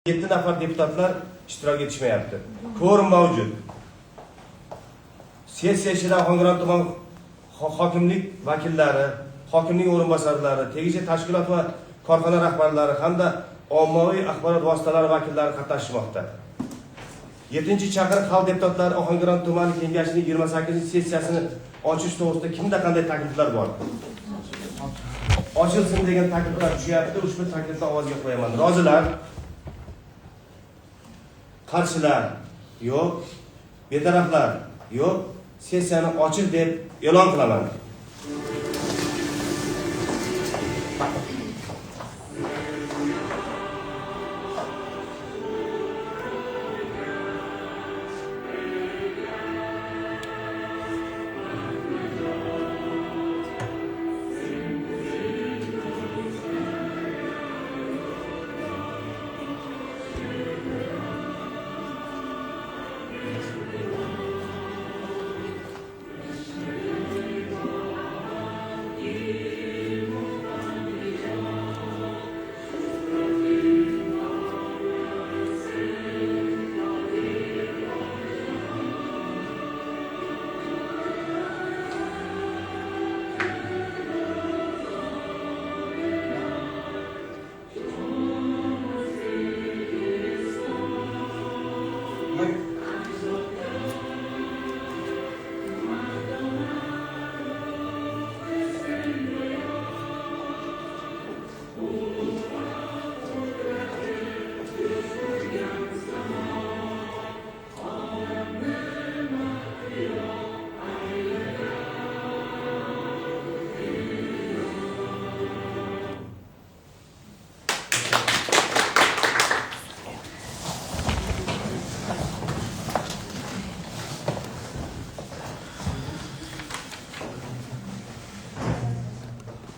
7 nafar deputatlar ishtirok etishmayapti. Kvorum mavjud. Sessiya ishida Ohangaron tuman hokimlik vakillari, hokimning o'rinbosarlari, tegishli tashkilot va korxona rahbarlari hamda ommaviy axborot vositalari vakillari qatnashmoqda. 7-chaqiriq xalq deputatlari Ohangaron tumani kengashining 28-sessiyasini ochish to'g'risida kimda qanday takliflar bor? Ochilsin degan takliflar tushyapti. Ushbu taklifni ovozga qo'yaman. Rozilar? Qarshilar? Yo'q. Betaraflar? Yo'q. Sessiyani ochil deb e'lon qilaman.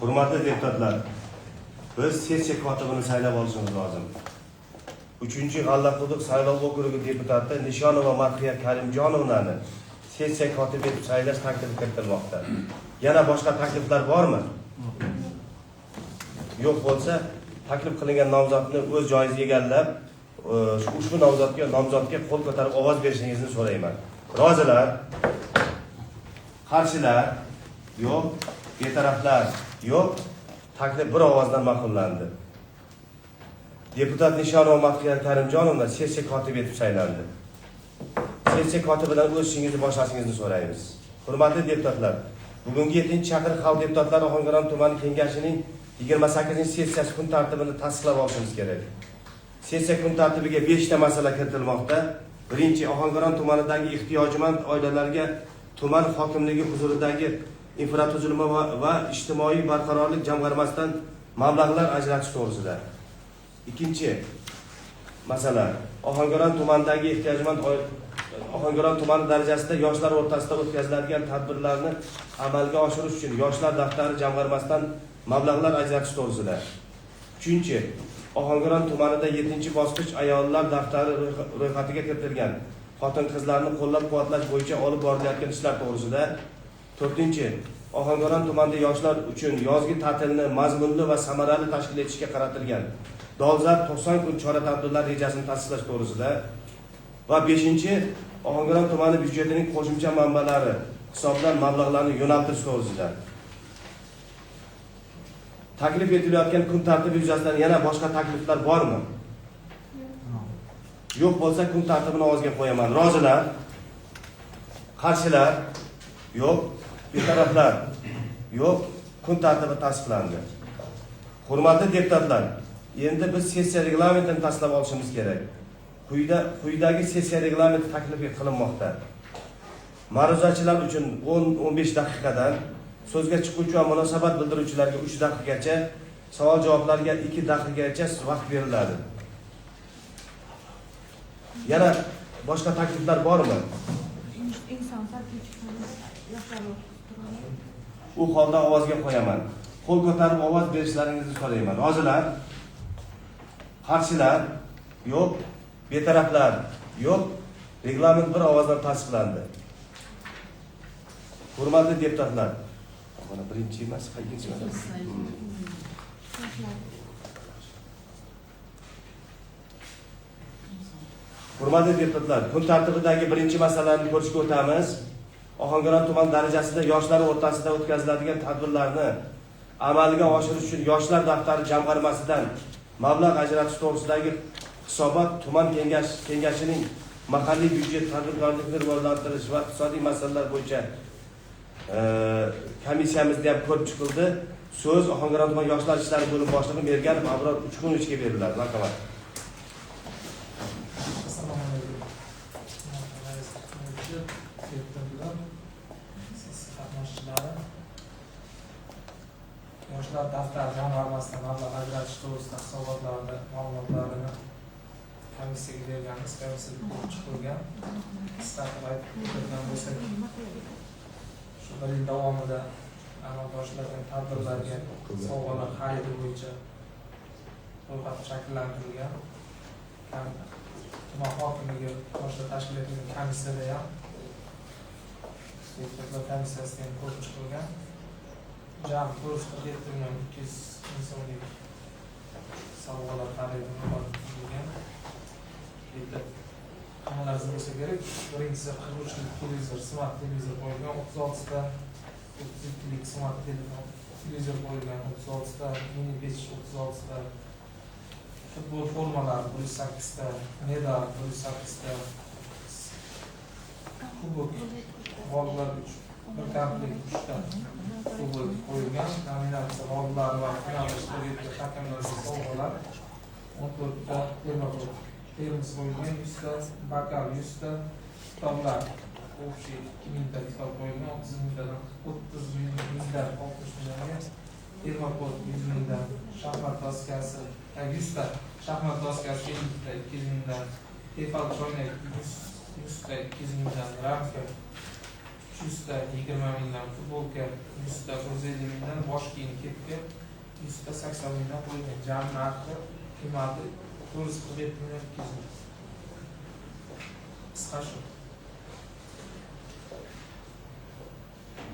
Hurmatli deputatlar, biz sessiya kotibini saylab olishimiz lozim. 3-G'allaquduq saylov okrugi deputati Nishonova Madhiya Karimjonovnani sessiya kotibi etib saylash taklifi kiritilmoqda. Yana boshqa takliflar bormi? Yo'q bo'lsa, taklif qilingan nomzodni o'z joyiga egallab, ushbu nomzodga qo'l ko'tarib ovoz berishingizni so'rayman. Rozilar? Qarshilar? Yo'q. Betaraflar? Yo'q. Taklif bir ovozdan ma'qullandi. Deputat Nishonova Madhiya Karimjonovna sessiya kotibi etib saylandi. Sessiya kotibidan o'z ishingizni boshlashingizni so'raymiz. Hurmatli deputatlar, bugungi 7-chaqiriq xalq deputatlari Ohangaron tumani kengashining 28-sessiyasi kun tartibini tasdiqlab olishimiz kerak. Sessiya kun tartibiga 5 ta masala kiritilmoqda. Birinchi, Ohangaron tumanidagi ehtiyojmand oilalarga tuman hokimligi huzuridagi infratuzilma va ijtimoiy barqarorlik jamg'armasidan mablag'lar ajratish to'g'risida. Ikkinchi masala, Ohangaron tumanidagi ehtiyojmand Ohangaron tumani darajasida yoshlar o'rtasida o'tkaziladigan tadbirlarni amalga oshirish uchun yoshlar daftari jamg'armasidan mablag'lar ajratish to'g'risida. Uchinchi, Ohangaron tumanida 7-bosqich ayollar daftari ro'yxatiga kiritilgan xotin-qizlarni qo'llab-quvvatlash bo'yicha olib borilayotgan ishlar to'g'risida. 4-chi, Ohangaron tumanida yoshlar uchun yozgi ta'tilni mazmunli va samarali tashkil etishga qaratilgan dolzarb 90 kun chora-tadbirlar rejasini tasdiqlash to'g'risida. Va 5-chi, Ohangaron tumani byudjetining qo'shimcha manbalari hisobidan mablag'larni yo'naltirish to'g'risida. Taklif etilayotgan kun tartibi yuzasidan yana boshqa takliflar bormi? Yo'q bo'lsa, kun tartibini ovozga qo'yaman. Rozilar? Qarshilar? Yo'q. Betaraflar? Yo'q. Kun tartibi tasdiqlandi. Hurmatli deputatlar, endi biz sessiya reglamentini tasdiqlab olishimiz kerak. Quyidagi sessiya reglamenti taklif qilinmoqda. Ma'ruzachilar uchun 10-15 daqiqadan, so'zga chiquvchi va munosabat bildiruvchilarga 3 daqiqagacha, savol-javoblarga 2 daqiqagacha vaqt beriladi. Yana boshqa takliflar bormi? U holda ovozga qo'yaman. Qo'l ko'tarib ovoz berishlaringizni so'rayman. Rozilar? Qarshilar? Yo'q. Betaraflar? Yo'q. Reglament bir ovozdan tasdiqlandi. Hurmatli deputatlar, mana birinchi emas, ikkinchi emas. Hurmatli deputatlar, kun tartibidagi birinchi masalani ko'rishga o'tamiz. Ohangaron tuman darajasida yoshlar o'rtasida o'tkaziladigan tadbirlarni amalga oshirish uchun yoshlar daftari jamg'armasidan mablag' ajratish to'g'risidagi hisobot tuman kengashining mahalliy byudjet, tadbirkorlikni rivojlantirish va iqtisodiy masalalar bo'yicha komissiyamizda ham ko'rib chiqildi. So'z Ohangaron tuman yoshlar ishlari bo'limi boshlig'i Merganov Abror Uchqunovichga beriladi. Marhamat. Yoshlar daftari jamg'armasidan mablag' ajratish to'g'risida hisobotlarni ma'lumotlarini komissiyaga berganmiz. Komissiyaga ko'rib chiqilgan. Qisqartirib aytib o'tgan bo'lsak, shu bir yil davomida amalga oshirilgan tadbirlarga sovg'alar xaridi bo'yicha ro'yxat shakllantirilgan. Tuman hokimligi boshida tashkil etilgan komissiyada ham deputatlar komissiyasida ham ko'rib chiqilgan. Jami 447 million 200 ming so'mlik sovg'alar xaridini qilgan. Bitta hammalariz bo'lsa kerak. Birinchisi 43 lik televizor, smart televizor qo'yilgan, 36 ta 32 lik smart televizor qo'yilgan, 36 ta mini pech, 36 ta futbol formalari 108 ta, medal 108 ta, kubok g'oliblar bir komplet 3 ta kubok qo'yilgan. Nominatsiya g'oliblari va final ishtirokida hakamlarga sovg'alar 14 ta termos qo'yilgan, 100 ta bakal, 100 ta kitoblar, общий 2000 ta kitob qo'yilgan, 30 mingdan 60 millionga termokod 100 mingdan, shaxmat doskasi 100 ta, shaxmat doskasi 50 ta 200 mingdan, tefal choynak 100 ta 200 mingdan, ramka 300 ta 20 mingdan, futbolka 100 ta 150 mingdan, bosh kiyim kepka 100 ta 80 mingdan qo'yilgan. Jami narxi qiymati 447 million 200 ming. Qisqa shu.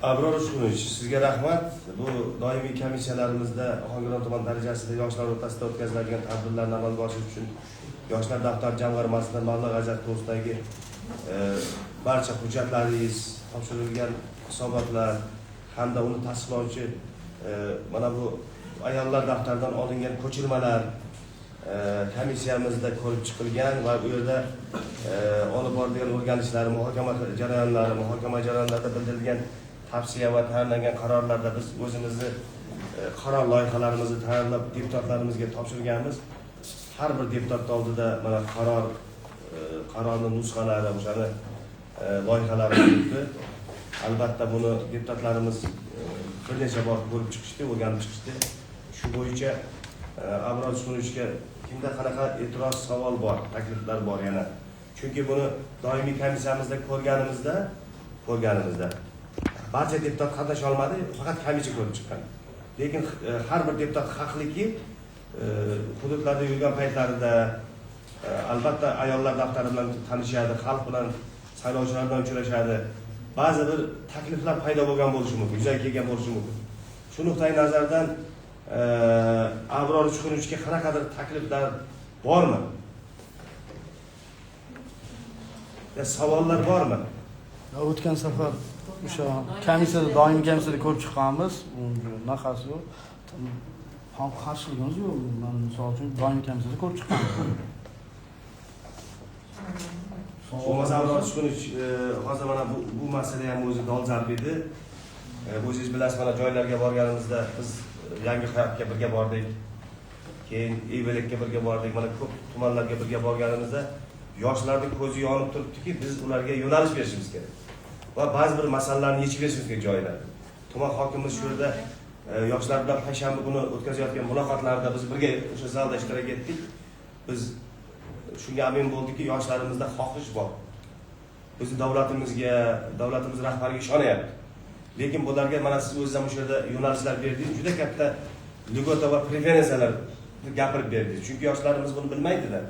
Abror Uchqunovich, sizga rahmat. Bu doimiy komissiyalarimizda Ohangaron tuman darajasida yoshlar o'rtasida o'tkaziladigan tadbirlarni amalga oshirish uchun yoshlar daftari jamg'armasidan mablag' ajratish to'g'risidagi barcha hujjatlaringiz, topshirilgan hisobotlar hamda uni tasdiqlovchi mana bu ayollar daftaridan olingan ko'chirmalar komissiyamizda ko'rib chiqilgan va bu yerda olib borilgan o'rganishlar, muhokama jarayonlarida bildirilgan tavsiya va tayinlangan qarorlarda biz o'zimizni qaror loyihalarimizni tayyorlab deputatlarimizga topshirganmiz. Har bir deputat oldida mana qarorning nusxalari, o'shani loyihalari turibdi. Albatta buni deputatlarimiz bir necha bor ko'rib chiqishdi, o'rganib chiqishdi. Shu bo'yicha Abror Uchqunovichga kimda qanaqa e'tiroz, savol bor, takliflar bor yana. Chunki buni doimiy komissiyamizda ko'rganimizda barcha deputat qatnasha olmadi, faqat komissiya ko'rib chiqqan. Lekin har bir deputat haqliki hududlarda yurgan paytlarida albatta ayollar daftari bilan tanishadi, xalq bilan, saylovchilar bilan uchrashadi. Ba'zi bir takliflar paydo bo'lgan bo'lishi mumkin, yuzaga kelgan bo'lishi mumkin. Shu nuqtai nazardan Abror Uchqunovichga qanaqadir takliflar bormi? Savollar bormi? O'tgan safar o'sha komissiyada, doimiy komissiyada ko'rib chiqqanmiz. Bunaqasi yo'q. Ham qarshiligimiz yo'q. Men misol uchun doimiy komissiyada ko'rib chiqqanman. Bo'lmasa Abror Uchqunovich hozir mana bu masala ham o'zi dolzarb edi. O'zingiz bilasiz, mana joylarga borganimizda biz Yangi hayotga birga bordik. Keyin Eybelekka birga bordik. Mana ko'p tumanlarga birga borganimizda yoshlarning ko'zi yonib turibdiki, biz ularga yo'nalish berishimiz kerak. Va ba'zi bir masalalarni yechib berishimiz kerak joylar. Tuman hokimimiz shu yerda yoshlar bilan payshanba kuni o'tkazayotgan muloqotlarda biz birga o'sha zalda ishtirok etdik. Biz shunga amin bo'ldikki, yoshlarimizda xohish bor. Bizni davlatimiz rahbariga ishonyapti. Lekin bularga mana siz o'zingiz ham o'sha yerda yo'nalishlar berdingiz, juda katta lugota va preferensiyalar gapirib berdingiz. Chunki yoshlarimiz buni bilmaydi-da.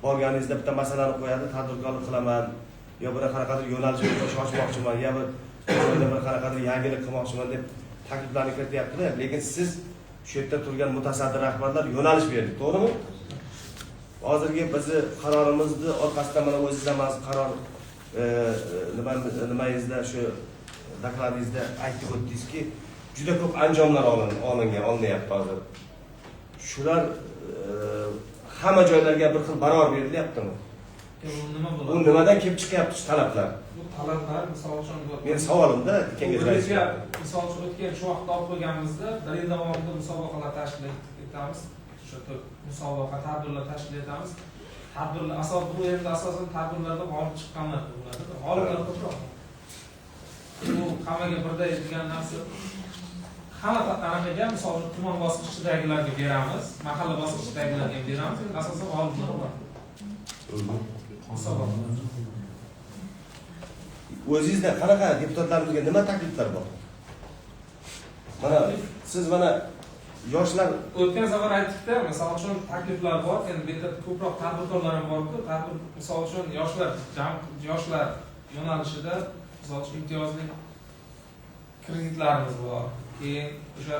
Borganingizda bitta masalani qo'yadi, tadbirkorlik qilaman, yo bir qanaqadir yo'nalish ochmoqchiman, yo bir qanaqadir yangilik qilmoqchiman deb takliflarni kirityapti-da. Lekin siz shu yerda turgan mutasaddi rahbarlar yo'nalish berdi, to'g'rimi? hozirgi bizni qarorimizni orqasida mana o'zingiz ham qaror nimangizda shu dokladingizda aytib o'tdingizki, juda ko'p anjomlar olinyapti hozir. Shular hamma joylarga bir xil barobar berilyaptimi? Nima bo'ladi? Bu nimadan kelib chiqyapti shu talablar? Bu talablar misol uchun Men savolimda kengash raisiga misol uchun o'tgan shu vaqtda olib qo'yganimizda bir yil davomida musobaqalar tashkil etamiz. O'sha musobaqa tadbirlar tashkil etamiz. Tadbirlar bu endi asosan tadbirlarda g'olib chiqqanlar bo'ladi. G'oliblar ko'proq. Bu hammaga birday degan narsa hamma anaqaga misol uchun tuman bosqichidagilarga beramiz, mahalla bosqichidagilarga beramiz. Asosan g'oliblar bo'ladi. O'zingizda qanaqa deputatlarimizga nima takliflar bor? Mana siz mana yoshlar o'tgan safar aytdik-da, misol uchun takliflar bor. Endi bu yerda ko'proq tadbirkorlar ham bor-ku. Tadbir misol uchun yoshlar yo'nalishida misol uchun imtiyozli kreditlarimiz bor. Keyin o'sha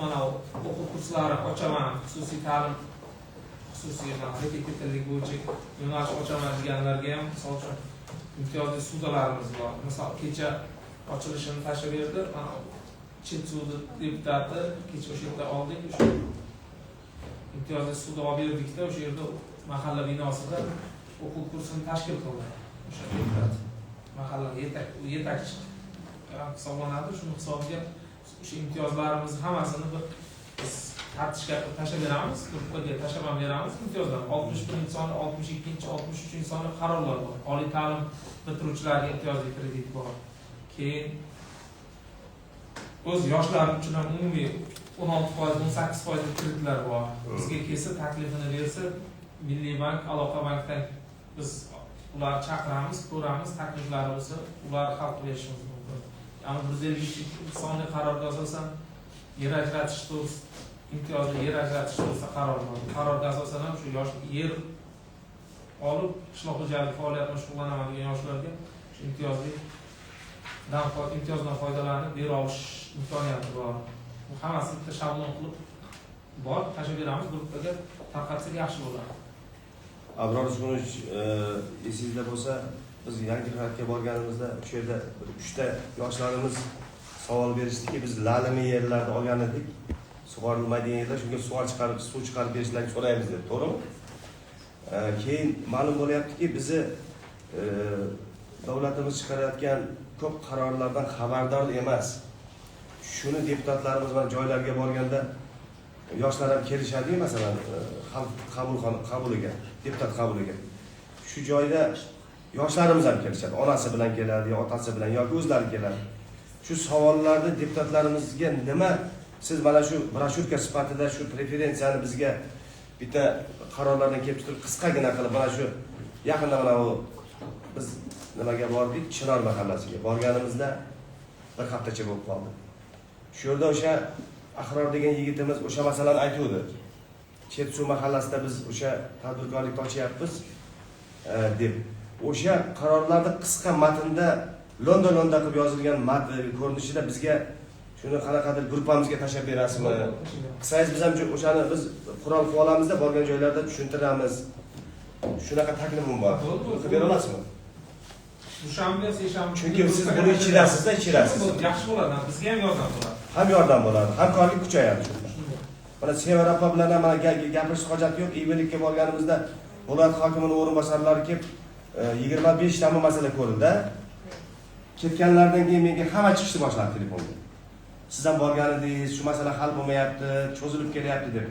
mana o'quv kurslari ochaman, xususiy ta'lim xususiy repetitorlik bo'yicha yo'nalish ochaman deganlarga ham misol uchun imtiyozli ssudalarimiz bor. Misol kecha ochilishini tashlab berdi. Mana chet sudi deputati kecha o'sha yerda oldik. O'sha imtiyozli sud olib berdikda o'sha yerda mahalla binosida o'quv kursini tashkil qildi. O'sha deputat mahalla yetakchi hisoblanadi. Shuni hisobiga o'sha imtiyozlarimiz hammasini biz tartishga tashlab beramiz, gruppaga tashlab beramiz. Imtiyozlar 61 soni, 62, 63 soni qarorlar bor. Oliy ta'lim bitiruvchilarga imtiyozli kredit bor. Keyin o'z yoshlar uchun ham umumiy 16%, 18% kreditlar bor. Bizga kelsa taklifini bersa, Milliy bank, Aloqa bankdan biz ularni chaqiramiz, ko'ramiz, takliflari bo'lsa, ularni hal qilishimiz mumkin. Ya'ni 152 sonli qarorga asosan yer ajratish to'g'risida imtiyozli yer ajratish to'g'risida qaror bor. Qarorga asosan ham shu yosh yer olib qishloq xo'jaligi faoliyatida shug'ullanaman degan yoshlarga shu imtiyozdan foydalanib bera olish imkoniyati bor. Bu hammasini bitta shablon qilib bor, tashlab beramiz, gruppaga tarqatsak yaxshi bo'ladi. Abror Usmonovich, esingizda bo'lsa, biz Yangiqal'ga borganimizda shu yerda 3 ta yoshlarimiz savol berishdiki, biz lalimi yerlarni olgan edik. Sug'orilmaydigan yerlar, shunga suv chiqarib berishlarini so'raymiz deb, to'g'rimi? Keyin ma'lum bo'lyaptiki, bizni davlatimiz chiqarayotgan ko'p qarorlardan xabardor emas. Shuni deputatlarimiz va joylarga borganda yoshlar ham kelishadi, masalan, qabuliga, deputat qabuliga. Shu joyda yoshlarimiz ham kelishadi. Onasi bilan keladi, otasi bilan yoki o'zlari keladi. Shu savollarni deputatlarimizga nima siz mana shu broshurka sifatida shu preferensiyani bizga bitta qarorlardan kelib chiqib qisqagina qilib mana shu yaqinda mana u biz nimaga bordik? Chinor mahallasiga borganimizda bir haftacha bo'lib qoldi. Shu yerda o'sha Ahror degan yigitimiz o'sha masalani aytuvdi. Chetsuv mahallasida biz o'sha tadbirkorlik ochyapmiz deb. O'sha qarorlarda qisqa matnda londa qilib yozilgan matn ko'rinishida bizga shuni qanaqadir gruppamizga tashlab berasizmi? Qilsangiz biz ham o'shani biz Qur'on qilib olamizda borgan joylarda tushuntiramiz. Shunaqa taklifim bor. Qilib bera olasizmi? Dushanba, seshanba. Chunki siz buni ichirasiz-da, ichirasiz. Yaxshi bo'ladi, bizga ham yordam bo'ladi. Ham yordam bo'ladi, hamkorlik kuchayadi. Mana Sevara opa bilan ham gapirish hojati yo'q. Ibelikka borganimizda viloyat hokimining o'rinbosarlari kelib 25 ta masala ko'rildi. Ketganlardan keyin menga hamma chiqishni boshladi telefonga. Siz ham borgan edingiz, shu masala hal bo'lmayapti, cho'zilib kelyapti deb.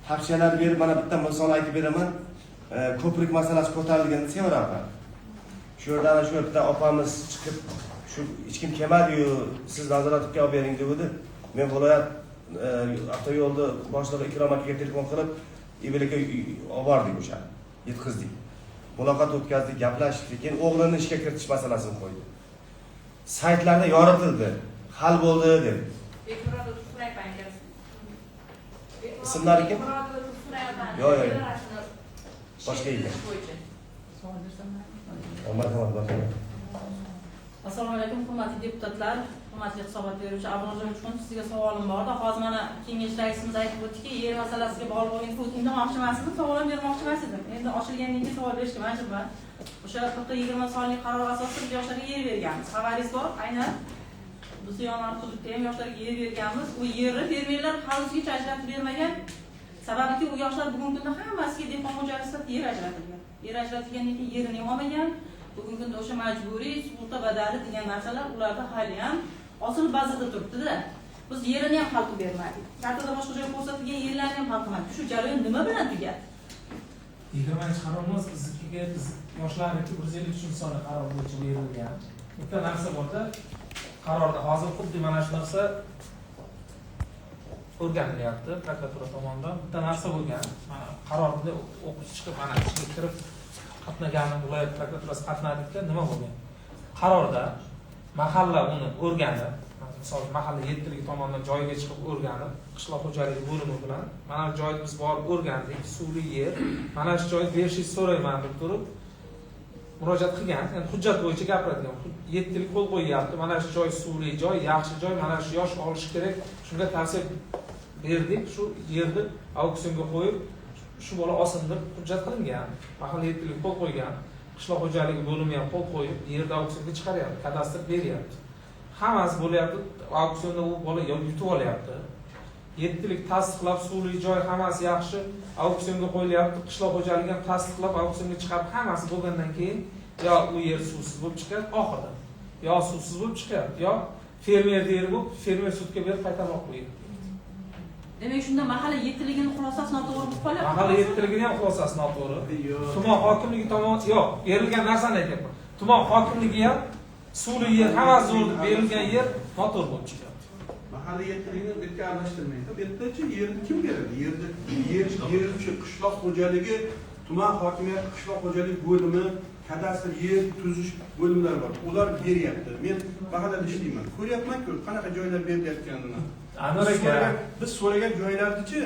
Tavsiyalar berib, mana bitta misol aytib beraman. Ko'prik masalasi ko'tarilganda Sevara opa. Shu yerdan shu yerda opamiz chiqib, shu hech kim kelmadi-yu, siz nazoratga olib bering dedi. Men viloyat avtoyo'lda boshlig'i Ikrom akaga telefon qilib, Ibelikka olib bordik o'sha. Yetkazdik. Muloqot o'tkazdik, gaplashdik, keyin o'g'lini ishga kiritish masalasini qo'ydi. Saytlarda yoritildi, hal bo'ldi deb. Ismlari kim? Yo'q. Boshqa ekan. Assalomu alaykum, hurmatli deputatlar, hurmatli hisobot beruvchi Abdulazor Uchqun, sizga savolim borda. Hozir mana kengash raisimiz aytib o'tdiki, yer masalasiga bog'liq bo'lgan o'tinmoqchi emasdim, savol bermoqchi emas edim. Endi ochilgandan keyin savol berishga majburman. O'sha 40-20 sonlik qaror asosida biz yoshlarga yer berganmiz. Xabaringiz bor, aynan biz yonlar hududda ham yoshlarga yer berganmiz. U yerni fermerlar hanuzgacha ajratib bermagan. Sababiki u yoshlar bugungi kunda hammasiga dehqon xo'jaligida yer ajratilgan. Yer ajratilgandan keyin yerini olmagan. Bugungi kunda o'sha majburiy sug'urta badali degan narsalar ularda hali ham osilib bazada turibdi-da. Biz yerini ham hal qilib bermadik. Kartada boshqa joyga ko'rsatilgan yerlarni ham hal qilmadik. Shu jarayon nima bilan tugadi? 20-qarorimiz biznikiga biz yoshlarniki 153 sonli qaror bo'yicha berilgan. Bitta narsa borda, qarorda hozir xuddi mana shu narsa o'rganilyapti prokuratura tomonidan. Bitta narsa bo'lgan. Mana qarorda o'qib chiqib, mana ichga kirib qatnaganim viloyat prokuraturasi qatnadikda nima bo'lgan? Qarorda mahalla uni o'rganib, misol mahalla yetkiligi tomonidan joyiga chiqib o'rganib, qishloq xo'jaligi bo'limi bilan mana shu joyni biz borib o'rgandik, suvli yer, mana shu joyni berishingizni so'rayman deb turib murojaat qilgan, ya'ni hujjat bo'yicha gapiradigan. Yetkillik qo'l qo'yyapti, mana shu joy suvli joy, yaxshi joy, mana shu yosh olish kerak. Shunga tavsiya berdik, shu yerni auksionga qo'yib, shu bola olsin deb hujjat qilingan. Mahalla yetkiligi qo'l qo'ygan, qishloq xo'jaligi bo'limi ham qo'l qo'yib, yerni auksionga chiqaryapti, kadastr beryapti. Hammasi bo'lyapti, auksionda u bola yutib olyapti. Yetkillik tasdiqlab, suvli joy hammasi yaxshi, auksionga qo'yilyapti, qishloq xo'jaligi ham tasdiqlab, auksionga chiqarib, hammasi bo'lgandan keyin yo u yer suvsiz bo'lib chiqadi oxirida, yo suvsiz bo'lib chiqadi, yo fermer yer bo'lib, fermer sudga berib qaytarmoq qo'yadi. Demak, shunda mahalla yetkiligining xulosasi noto'g'ri bo'lib qolyapti. Mahalla yetkiligining ham xulosasi noto'g'ri. Tuman hokimligi tomonidan yo'q, berilgan narsani aytyapman. Tuman hokimligi ham suvli yer, hammasi zo'r deb berilgan yer noto'g'ri bo'lib chiqadi. Mahalla yetkiligining bu yerga aralashtirmaydi. Bu yerda-chi yerni kim beradi? Yer uchun qishloq xo'jaligi, tuman hokimiyati qishloq xo'jaligi bo'limi, kadastr yer tuzish bo'limlari bor. Ular beryapti. Men mahallada ishlayman. Ko'ryapman-ku, qanaqa joylar berilayotganini. Biz so'ragan joylarni-chi,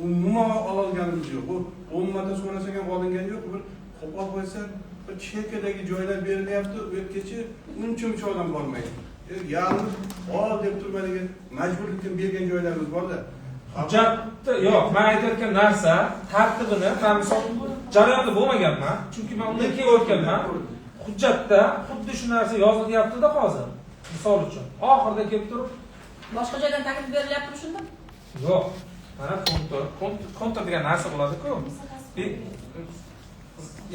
umuman olganimiz yo'q. Bu 10 marta so'rasak ham olingan yo'q. Bir qo'pol qo'ysa, bir chekadagi joylar berilyapti. U yergacha uncha odam bormaydi. Yalnız ol deb turmadigan majburlikdan bergan joylarimiz borda. Hujjatda yo'q, men aytayotgan narsa tartibini, men misol jarayonda bo'lmaganman, chunki men undan keyin o'tganman. Hujjatda xuddi shu narsa yozilyapti-da hozir. Misol uchun, oxirida kelib turib boshqa joydan taklif berilyaptimi shunda? Yo'q. Mana kontor degan narsa bo'ladi-ku.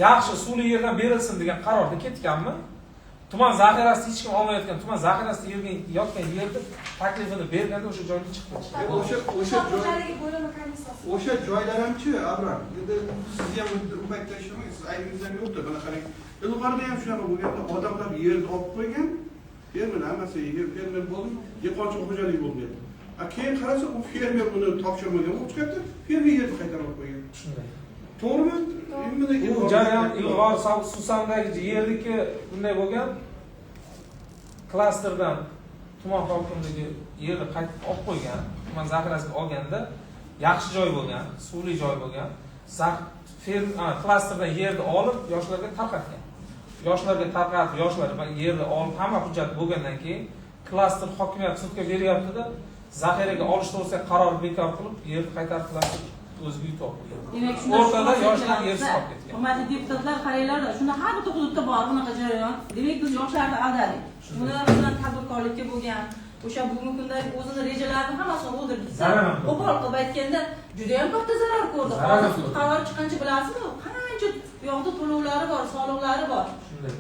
Yaxshi suvli yerdan berilsin degan qarorda ketganmi? Tuman zaxirasida hech kim olmayotgan, tuman zaxirasida yotgan yerda taklifini berganda o'sha joyga chiqdi. O'sha joylar hamchi, Abram. Endi siz ham u paytda ishlamaysiz, aybingizdan yo'qdir. Mana qarang. Yuqorida ham shunaqa bo'lganda odamlar yerni olib qo'ygan, fermer hammasi fermer bo'lib, dehqonchilik xo'jaligi bo'lgan. Keyin qarasa, u fermer buni topshirmagan, u chiqadi, fermer yerni qaytarib qo'ygan. Shunday. To'g'rimi? Bu jarayon ilg'or Susandagi yerniki bunday bo'lgan. Klasterdan tuman hokimligi yerni qaytib olib qo'ygan, tuman zaxirasiga olganda yaxshi joy bo'lgan, suvli joy bo'lgan. Klasterdan yerni olib yoshlarga tarqatgan. Yoshlarga tarqatib, yoshlar yerni olib hamma hujjat bo'lgandan keyin klaster hokimiyat sudga beryapti-da, zaxiraga olish to'g'risida qaror bekor qilib, yerni qaytarib o'ziga yutib oldi. Demak, shunda o'rtada yoshlar yersiz qolib ketgan. Hurmatli deputatlar, qaranglar-da, shunda har bitta hududda bor bunaqa jarayon. Demak, biz yoshlarni aldadik. Ular bilan tadbirkorlikka bo'lgan, o'sha bugungi kundagi o'zini rejalarini hammasini o'ldirdik. Qo'pol qilib aytganda, juda ham katta zarar ko'rdi. Hozir qaror chiqqancha bilasizmi? Qancha bu yoqda to'lovlari bor, soliqlari bor.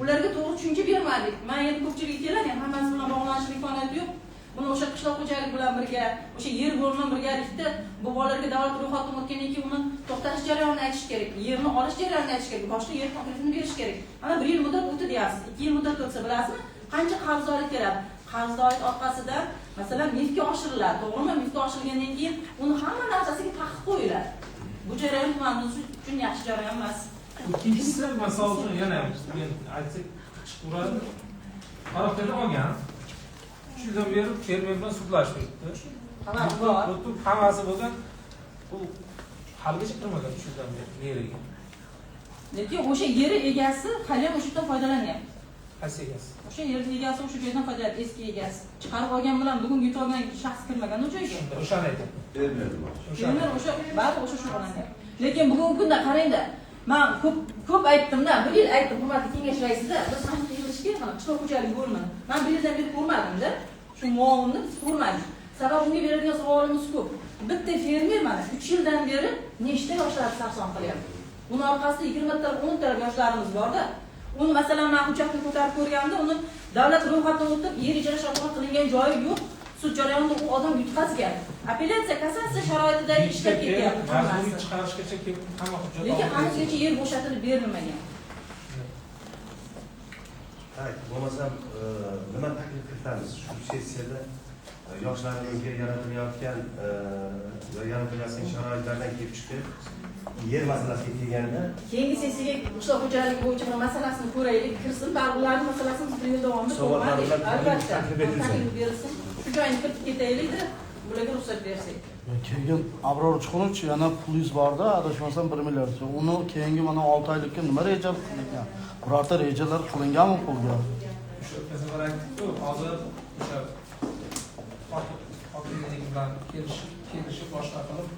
Ularga to'g'ri tushuncha bermadik. Men endi ko'pchilik keladi, hammasi bilan bog'lanish imkoniyati yo'q. Buni o'sha qishloq xo'jaligi bilan birga, o'sha yer bo'limi birgalikda bu bolalarga davlat ro'yxatdan o'tgandan keyin uni to'xtatish jarayonini aytish kerak, yerni olish jarayonini aytish kerak, boshqa yer taklifini berish kerak. Mana 1 yil muddat o'tdi deyapsiz, 2 yil muddat o'tsa bilasizmi, qancha qarzdorlik keladi. Qarzdorlik orqasidan masalan milkka oshiriladi, to'g'rimi? Milkka oshirilgandan keyin uni hamma narsasiga taqiq qo'yiladi. Bu jarayon tumanimiz uchun yaxshi jarayon emas. Ikkinchisi, masalan uchun yana men aytsak chiqib turadi. Qarorni olgan. Shundan beri fermer bilan sudlashibdi. Hammasi bo'lgan. Bu haligacha kirmagan shundan beri yeriga. Lekin o'sha yeri egasi hali ham o'sha yerdan foydalanyapti. Qaysi egasi? O'sha yerning egasi o'sha joydan foydalanadi, eski egasi. Chiqarib olgan bilan bugun yutib olgan shaxs kirmagan o joyga. O'shani aytyapman. Fermer o'sha baribir o'sha shug'ullanadi. Lekin bugungi kunda qarangda, men ko'p aytdim-da, 1 yil aytdim hukumat kengash raisida, biz mana yig'ilish kerak mana qishloq xo'jaligi bo'lmadi. Men 1 yildan beri ko'rmadim-da. Shu muovinni biz ko'rmadik. Sababi unga beradigan savolimiz ko'p. Bitta fermer mana 3 yildan beri nechta yoshlarni sarson qilyapti. Buni orqasida 20 ta 10 ta yoshlarimiz bor-da. Uni masalan men hujjatni ko'tarib ko'rganda, uni davlat ro'yxatidan o'tib, yer ijara shartnoma qilingan joyi yo'q. Sud jarayonida u odam yutqazgan. Apellyatsiya, kassatsiya sharoitida ishlab ketyapti. Majburiy chiqarishgacha kelib hamma hujjat. Lekin hanuzgacha yer bo'shatilib berilmagan. Bo'lmasam nima taklif qilamiz shu sessiyada yoshlarimizga yaratilayotgan yaratilayotgan sharoitlardan kelib chiqib yer masalasiga kelganda Keyingi sessiyaga qishloq xo'jaligi bo'yicha masalasini ko'raylik, kirsin, ularning masalasini biz yil davomida ko'ramiz. Albatta, taklif berilsin. Shu joyni kiritib ketaylik-da, bularga ruxsat bersak. Keyin Abror Chuqurich yana pulingiz bor-da, adashmasam 1 milliard. Uni keyingi mana 6 oylikka nima reja qilingan? Birorta rejalar qilinganmi pulga? O'sha o'zim aytdim-ku, hozir o'sha hokimlik bilan kelishib boshqa qilib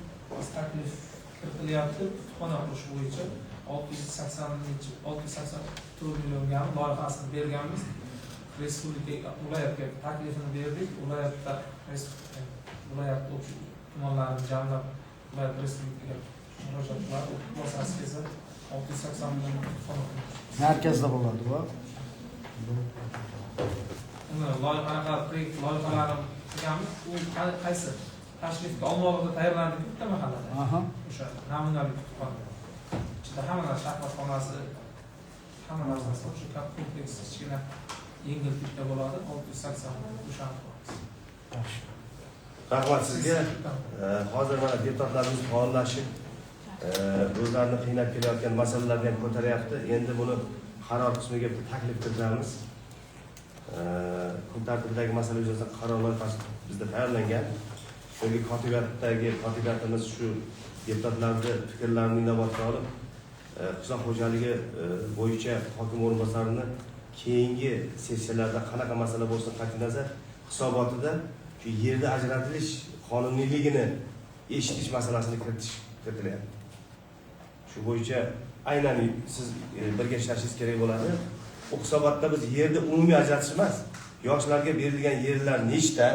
taklif kiritilyapti. Kutubxona qurish bo'yicha 684 millionga loyihasini berganmiz. Respublika viloyatga taklifini berdik. Viloyatda tumanlarni jamlab viloyat respublikaga murojaat qilib, o'tib kelsa 680 million kutubxona quramiz. Markazda bo'ladi bu. Uni proyekt loyihalari qilganmiz. U qaysi? Tashrifga Olmaliqda tayyorlandi bitta mahallada. O'sha namunali kutubxona. Ichida hamma narsa shaxmatxonasi, hamma narsasi o'sha katta kompleks ichida yengil tipda bo'ladi. 680 o'shani quramiz. rahmat sizga. Hozir mana deputatlarimiz faollashib o'zlarini qiynab kelayotgan masalalarni ham ko'taryapti. Endi buni qaror qismiga bitta taklif kiritamiz. Kun tartibidagi masala yuzasidan qaror loyihasi bizda tayyorlangan. Chunki kotibiyatimiz shu deputatlarning fikrlarini inobatga olib, qishloq xo'jaligi bo'yicha hokim o'rinbosarini keyingi sessiyalarda qanaqa masala bo'lsin qat'iy nazar hisobotida shu yerda ajratilish qonuniyligini eshitish masalasini kiritilyapti. Shu bo'yicha aynan siz birga ishlashingiz kerak bo'ladi. O hisobotda biz yerda umumiy ajratish emas, yoshlarga berilgan yerlar nechta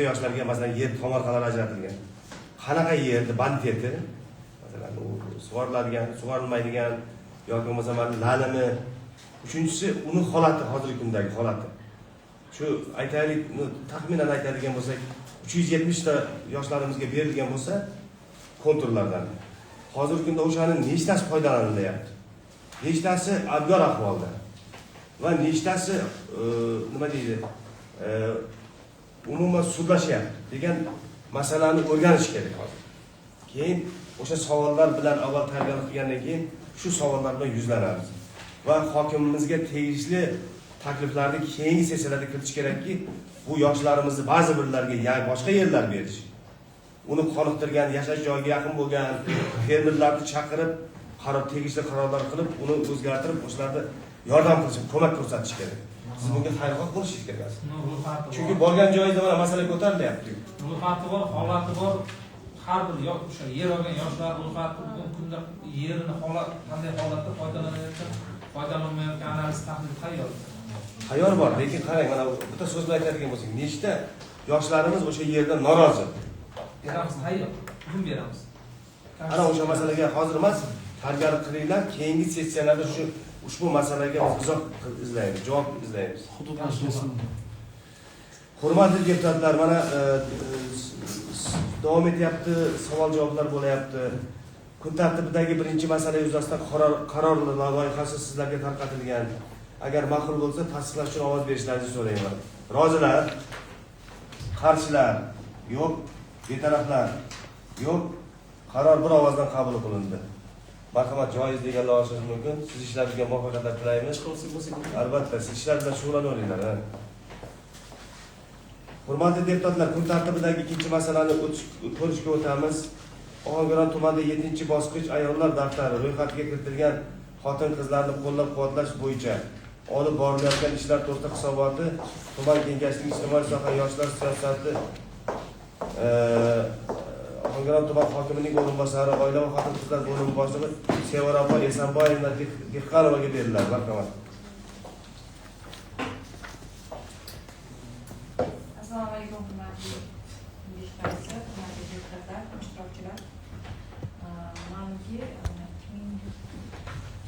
yoshlarga masalan yer tomorqalari ajratilgan. Qanaqa yerni bandiyati, masalan u sug'oriladigan, sug'orilmaydigan yoki bo'lmasa lalimi. Uchinchisi uni holati, hozirgi kundagi holati. Shu aytaylik, taxminan aytadigan bo'lsak, 370 ta yoshlarimizga berilgan bo'lsa, konturlardan. Hozirgi kunda o'shaning nechtasi foydalanilyapti? Nechtasi abgor ahvolda? Va nechtasi nima deydi? Umuman sudlashyapti degan masalani o'rganish kerak hozir. Keyin o'sha savollar bilan avval tayyorgarlik qilgandan keyin shu savollar bilan yuzlanamiz. Va hokimimizga tegishli takliflarni keyingi sessiyalarda kiritish kerakki, bu yoshlarimizni ba'zi birlarga boshqa yerlar berish. Uni qoniqtirgan, yashash joyiga yaqin bo'lgan fermerlarni chaqirib, tegishli qarorlar qilib, uni o'zgartirib, o'shalarga yordam qilish, ko'mak ko'rsatish kerak. Siz bunga xayrixoh bo'lishingiz kerak. Chunki borgan joyingizda mana masala ko'tarilyapti. Ro'yxati bor, holati bor. Har bir o'sha yer olgan yoshlar ro'yxati bugungi kunda yerini qanday holatda foydalanmayotgan analiz tahlil tayyor. Tayyor bor, lekin qarang, mana bitta so'z bilan aytadigan bo'lsak, nechta yoshlarimiz o'sha yerda norozi. Beramiz, tayyor. Bugun beramiz. Ana o'sha masalaga hozir emas, tayyorgarlik qilinglar, keyingi sessiyalarda ushbu masalaga izoh izlaymiz, javob izlaymiz. Hurmatli deputatlar, mana davom etyapti, savol-javoblar bo'layapti. Kun tartibidagi birinchi masala yuzasidan qaror loyihasi sizlarga tarqatilgan. Agar ma'qul bo'lsa, tasdiqlash uchun ovoz berishlaringizni so'rayman. Rozilar, qarshilar, yo'q, betaraflar, yo'q. Qaror bir ovozdan qabul qilindi. Marhamat, joiz deganlar olishingiz mumkin. Siz ishlaringizga muvaffaqiyatlar tilaymiz. Albatta, siz ishlar bilan shug'ullaninglar. Hurmatli deputatlar, kun tartibidagi ikkinchi masalani ko'rishga o'tamiz. Ohangaron tumanida 7-bosqich ayollar daftari ro'yxatiga kiritilgan xotin-qizlarni qo'llab-quvvatlash bo'yicha olib borilayotgan ishlar to'g'risida hisoboti tuman kengashining ijtimoiy soha yoshlar siyosati Ohangaron tuman hokimining o'rinbosari, oila va xotin-qizlar bo'limi boshlig'i Sevara opa Esanboyevna Dehqanovaga beriladi. Marhamat. Assalomu alaykum, hurmatli ishtirokchilar, hurmatli deputatlar, ishtirokchilar. Ma'lumki,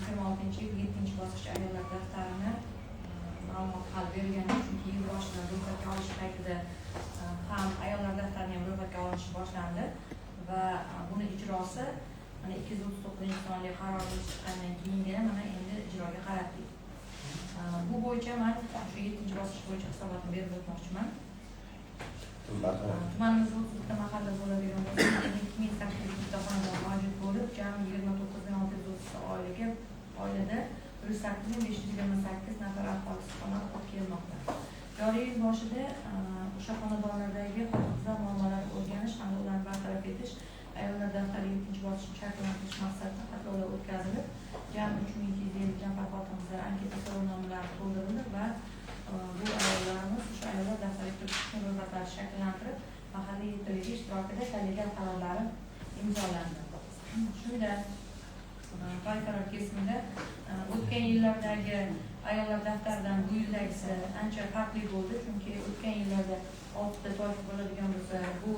2026-yil 7-bosqich ayollar daftarini ma'lumot hali berilgan, chunki yil boshida ro'yxatga olish paytida ham ayollar daftarining ham ro'yxatga olinishi boshlandi va buni ijrosi mana 239-sonli qarorga chiqqandan keyingina mana endi ijroga qaratdik. Bu bo'yicha men shu 7-bosqich bo'yicha hisobotni berib o'tmoqchiman. Tumanimizda 30 ta mahalla bo'ladigan bo'lsa, 2800 ta xonadon mavjud bo'lib, jami 29630 oilada 108.528 nafar aholi istiqomat qilib kelmoqda. Joriy yil boshida o'sha xonadonlardagi xotin-qizlar muammolarini o'rganish hamda ularni bartaraf etish ayollar daftari 7-bosqich shakllantirish maqsadida qatnovlar o'tkazilib, jami 3250 nafar xotin-qizlar anketa so'rovnomalari to'ldirildi va bu ayollarimiz o'sha ayollar daftariga ro'yxatlar shakllantirib, mahalliy yetakchilik ishtirokida kollegial qarorlari imzolandi. Shunda qaror kesimida o'tgan yillardagi ayollar daftaridan bu yildagisi ancha farqli bo'ldi, chunki o'tgan yillarda 6 ta toifa bo'ladigan bo'lsa, bu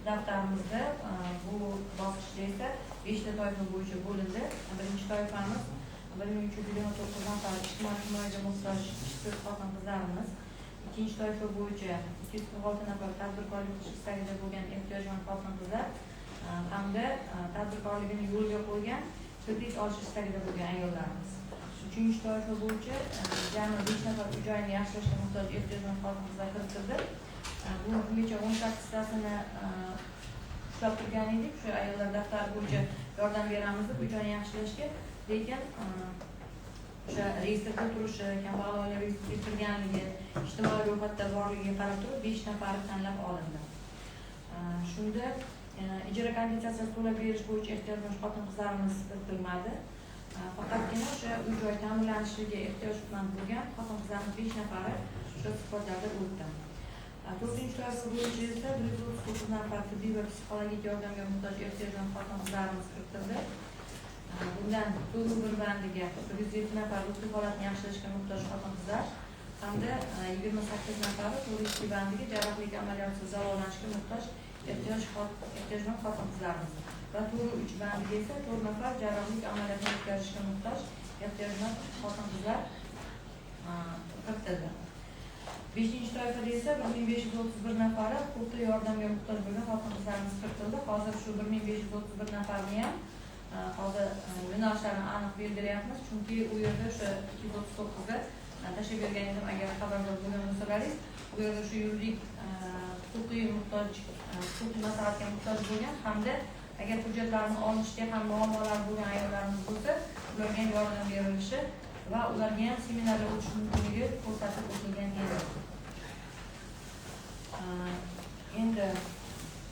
daftarimizda bu bosqichda esa 5 ta toifa bo'yicha bo'lindi. Birinchi toifamiz 1329 nafar ijtimoiy himoyaga muhtoj ishsiz xotin-qizlarimiz, ikkinchi toifa bo'yicha 246 nafar tadbirkorlik istagida bo'lgan ehtiyojmand xotin-qizlar hamda tadbirkorligini yo'lga qo'ygan kredit olish istagida bo'lgan ayollarimiz. Uchinchi toifa bo'yicha jami 5 nafar uy-joyini yaxshilashga muhtoj ehtiyojmand xotin-qizlar kiritildi. Bu bo'yicha 18 tasini ushlab turgan edik. Shu ayollar daftari bo'yicha yordam beramiz deb uy-joyini yaxshilashga, lekin o'sha reyestrda turishi, kambag'al oila reyestrga kirganligi, ijtimoiy ro'yxatda borligiga qarab turib 5 nafari tanlab olindi. Shunda ijara kompensatsiyasi to'lab berish bo'yicha ehtiyojmand xotin-qizlarimiz kiritilmadi. Faqatgina o'sha uy-joy ta'minlanishiga ehtiyojmand bo'lgan xotin-qizlarimiz 5 nafari o'sha suhbatlarda o'tdi. 4-chi toifa bo'yicha esa 139 nafar tibbiy va psixologik yordamga muhtoj ehtiyojmand xotin-qizlarimiz kiritildi. Bundan to'g'ri bir bandiga 107 nafar ruhiy holatni yaxshilashga muhtoj xotin-qizlar hamda 28 nafari to'g'ri bandiga jarrohlik amaliyotisiz davolanishga muhtoj ehtiyojmand xotin-qizlarimiz va to'g'ri 3 bandiga esa 4 nafar jarrohlik amaliyotini o'tkazishga muhtoj ehtiyojmand xotin-qizlar kiritildi. 5-chi toifada esa 1531 nafari huquqiy yordamga muhtoj bo'lgan xotin-qizlarimiz kiritildi. Hozir shu 1531 nafarni ham hozir yo'nalishlarini aniq belgilayapmiz, chunki u yerda o'sha 239 ga tashlab bergan edim, agar xabardor bo'lgan bo'lsalaringiz, u yerda shu yuridik huquqiy maslahatga muhtoj bo'lgan hamda agar hujjatlarni olishga ham muammolar bo'lgan ayollarimiz bo'lsa, ularga yordam berilishi va ularga ham seminarlar o'tish mumkinligi ko'rsatib o'tilgan edi. Endi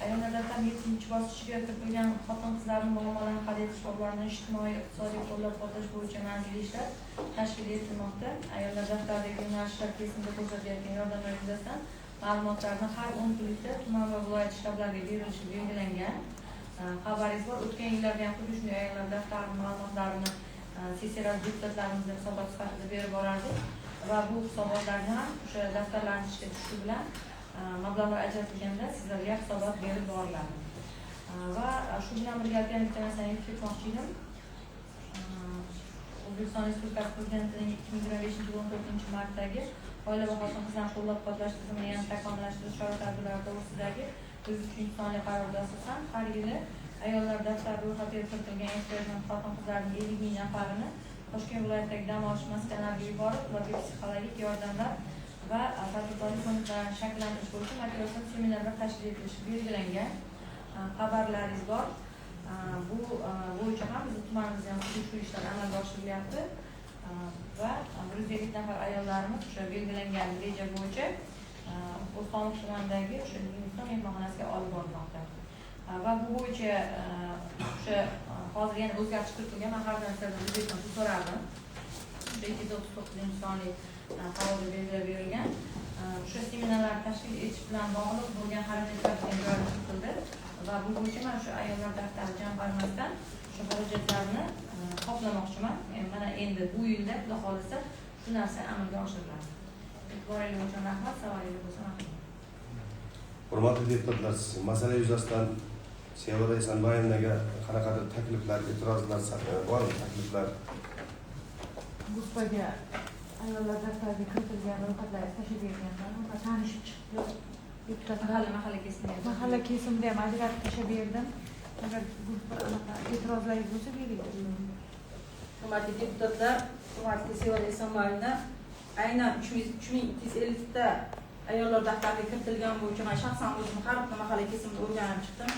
ayollar daftari 7-bosqichga kiritilgan xotin-qizlarning muammolarini hal etish va ularni ijtimoiy iqtisodiy qo'llab-quvvatlash bo'yicha manzilli ishlar tashkil etilmoqda. Ayollar daftaridagi yo'nalishlar kesimida ko'rsatilayotgan yordamlar yuzasidan ma'lumotlarni har 10 kunlikda tuman va viloyat shtablariga berilishi belgilangan. Xabaringiz bor, o'tgan yillarda ham xuddi shunday ayollar daftarining ma'lumotlarini sessiyalar deputatlarimizga hisobot sifatida berib borardik va bu hisobotlarni ham o'sha daftarlarni ishga tushishi bilan mablag'lar ajratilganda sizlarga hisobot berib boriladi. Va shu bilan birgalikda bitta narsani aytib ketmoqchi edim. O'zbekiston Respublikasi Prezidentining 2025-yil 14-martdagi oila va xotin-qizlarni qo'llab-quvvatlash tizimini yana takomillashtirish chora-tadbirlari to'g'risidagi 103-sonli qarorga asosan har yili ayollar daftari ro'yxatiga kiritilgan ehtiyojmand xotin-qizlarning 50,000 nafarini Toshkent viloyatidagi dam olish maskanlariga yuborib, ularga psixologik yordamlar va tadbirkorlik ko'nikmalarini shakllantirish bo'yicha material seminarlar tashkil etilishi belgilangan. Xabarlaringiz bor. Bu bo'yicha ham biz tumanimizda ham shu ishlar amalga oshirilyapti va 150 nafar ayollarimiz o'sha belgilangan reja bo'yicha O'zbekiston tumanidagi o'sha Hindiston mehmonxonasiga olib borilmoqda. Va bu bo'yicha o'sha hozir yana o'zgartirish kiritilgan, men har bir narsadan so'rardim. 239 sonli qarorda belgilab berilgan. O'sha seminarlar tashkil etish bilan bog'liq bo'lgan xarajatlarga joriy etildi va bu bo'yicha mana shu ayollar daftari jamg'armasidan shu xarajatlarni qoplamoqchiman. Mana endi bu yilda xudo xolisa shu narsa amalga oshiriladi. E'tiboringiz uchun rahmat. Savolingiz bo'lsa rahmat. Hurmatli deputatlar, masala yuzasidan Sevara Esanboyevaga qanaqadir takliflar, e'tirozlar bormi? Takliflar Guspaga ayollar daftariga kiritilgan ro'yxatlarga tashlab berganman. Unda tanishib chiqdi. Deputat mahalla kesimida ham ajratib tashlab berdim. Agar e'tirozlaringiz bo'lsa bering. Hurmatli deputatlar, hurmatli Sevara Esanboyevna, aynan 3250 ta ayollar daftariga kiritilgan bo'yicha men shaxsan o'zim har bir mahalla kesimida o'rganib chiqdim.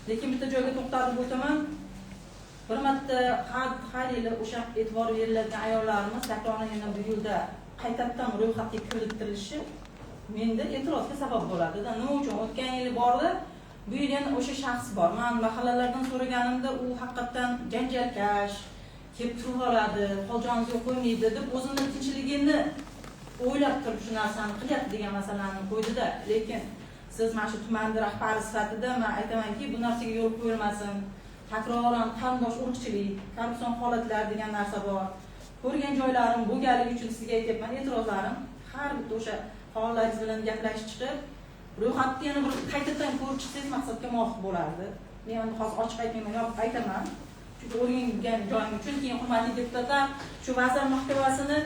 Lekin bitta joyga to'xtalib o'taman. Bir marta har yili o'sha e'tibor beriladigan ayollarimiz takrorlan yana bu yilda qaytadan ro'yxatga kiritilishi menda e'tirozga sabab bo'ladi. Nima uchun? O'tgan yili bordi, bu yil yana o'sha shaxs bor. Men mahallalardan so'raganimda u haqiqatan janjalkash, kelib turib oladi, hol-jonimizga qo'ymaydi deb o'zini tinchligini o'ylab turib shu narsani qilyapti degan masalani qo'ydi-da. Lekin siz mana shu tuman rahbari sifatida men aytamanki, bu narsaga yo'l qo'yilmasin. Takroran qarindosh urug'chilik, korrupsion holatlar degan narsa bor. Ko'rgan joylarim bo'lganligi uchun sizga aytyapman, e'tirozlarim har bitta o'sha faollaringiz bilan gaplashib chiqib, ro'yxatni yana bir qaytadan ko'rib chiqsangiz maqsadga muvofiq bo'lardi. Men endi hozir ochiq aytmayman, yo'q aytaman. Chunki o'rgangan joyim uchun keyin hurmatli deputatlar shu vazir mahkamasini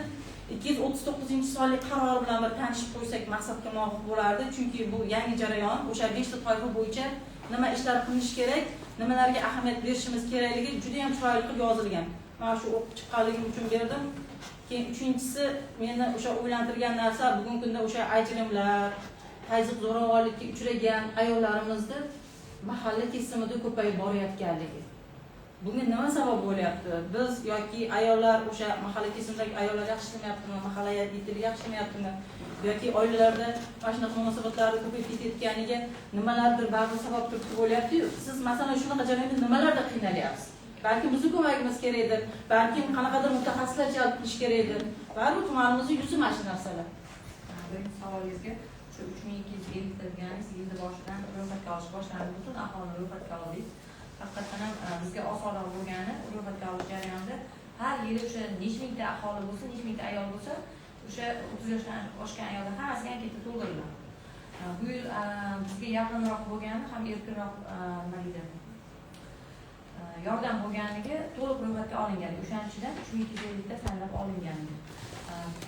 239-sonli qaror bilan bir tanishib qo'ysak maqsadga muvofiq bo'lardi. Chunki bu yangi jarayon, o'sha 5 ta toifa bo'yicha nima ishlar qilinish kerak, nimalarga ahamiyat berishimiz kerakligi juda ham chiroyli qilib yozilgan. Mana shu o'qib chiqqanligim uchun berdim. Keyin uchinchisi meni o'sha o'ylantirgan narsa bugungi kunda o'sha ajrimlar, tazyiq zo'ravonlikka uchragan ayollarimizni mahalla kesimida ko'payib borayotganligi. Bunga nima sabab bo'lyapti? Biz yoki ayollar o'sha mahalla kesimidagi ayollar yaxshi ishlamayaptimi, mahalla yetili yaxshi ishlamayaptimi yoki oilalarda mana shunaqa munosabatlarni ko'payib ketayotganiga nimalardir baribir sabab turtki bo'lyapti-yu. Siz masalan shunaqa jarayonda nimalarda qiynalyapsiz? Balki bizni ko'magimiz kerakdir, balki qanaqadir mutaxassislar jalb qilish kerakdir. Baribir tumanimizning yuzi mana shu narsalar. Birinchi savolingizga shu 3250 ta deganingiz yilni boshidan ro'yxatga olish boshlandi. Butun aholini ro'yxatga oldik. Haqiqatan ham bizga osonroq bo'lgani ro'yxatga olish jarayonida har yili o'sha necha mingta aholi bo'lsa, necha mingta ayol bo'lsa, o'sha 30 yoshdan oshgan ayollar hammasiga anketa to'ldiriladi. Bu yil bizga yaqinroq bo'lgani ham erkinroq nima deydi yordam bo'lganligi to'liq ro'yxatga olingan. O'shaning ichidan 3250 ta tanlab olingan.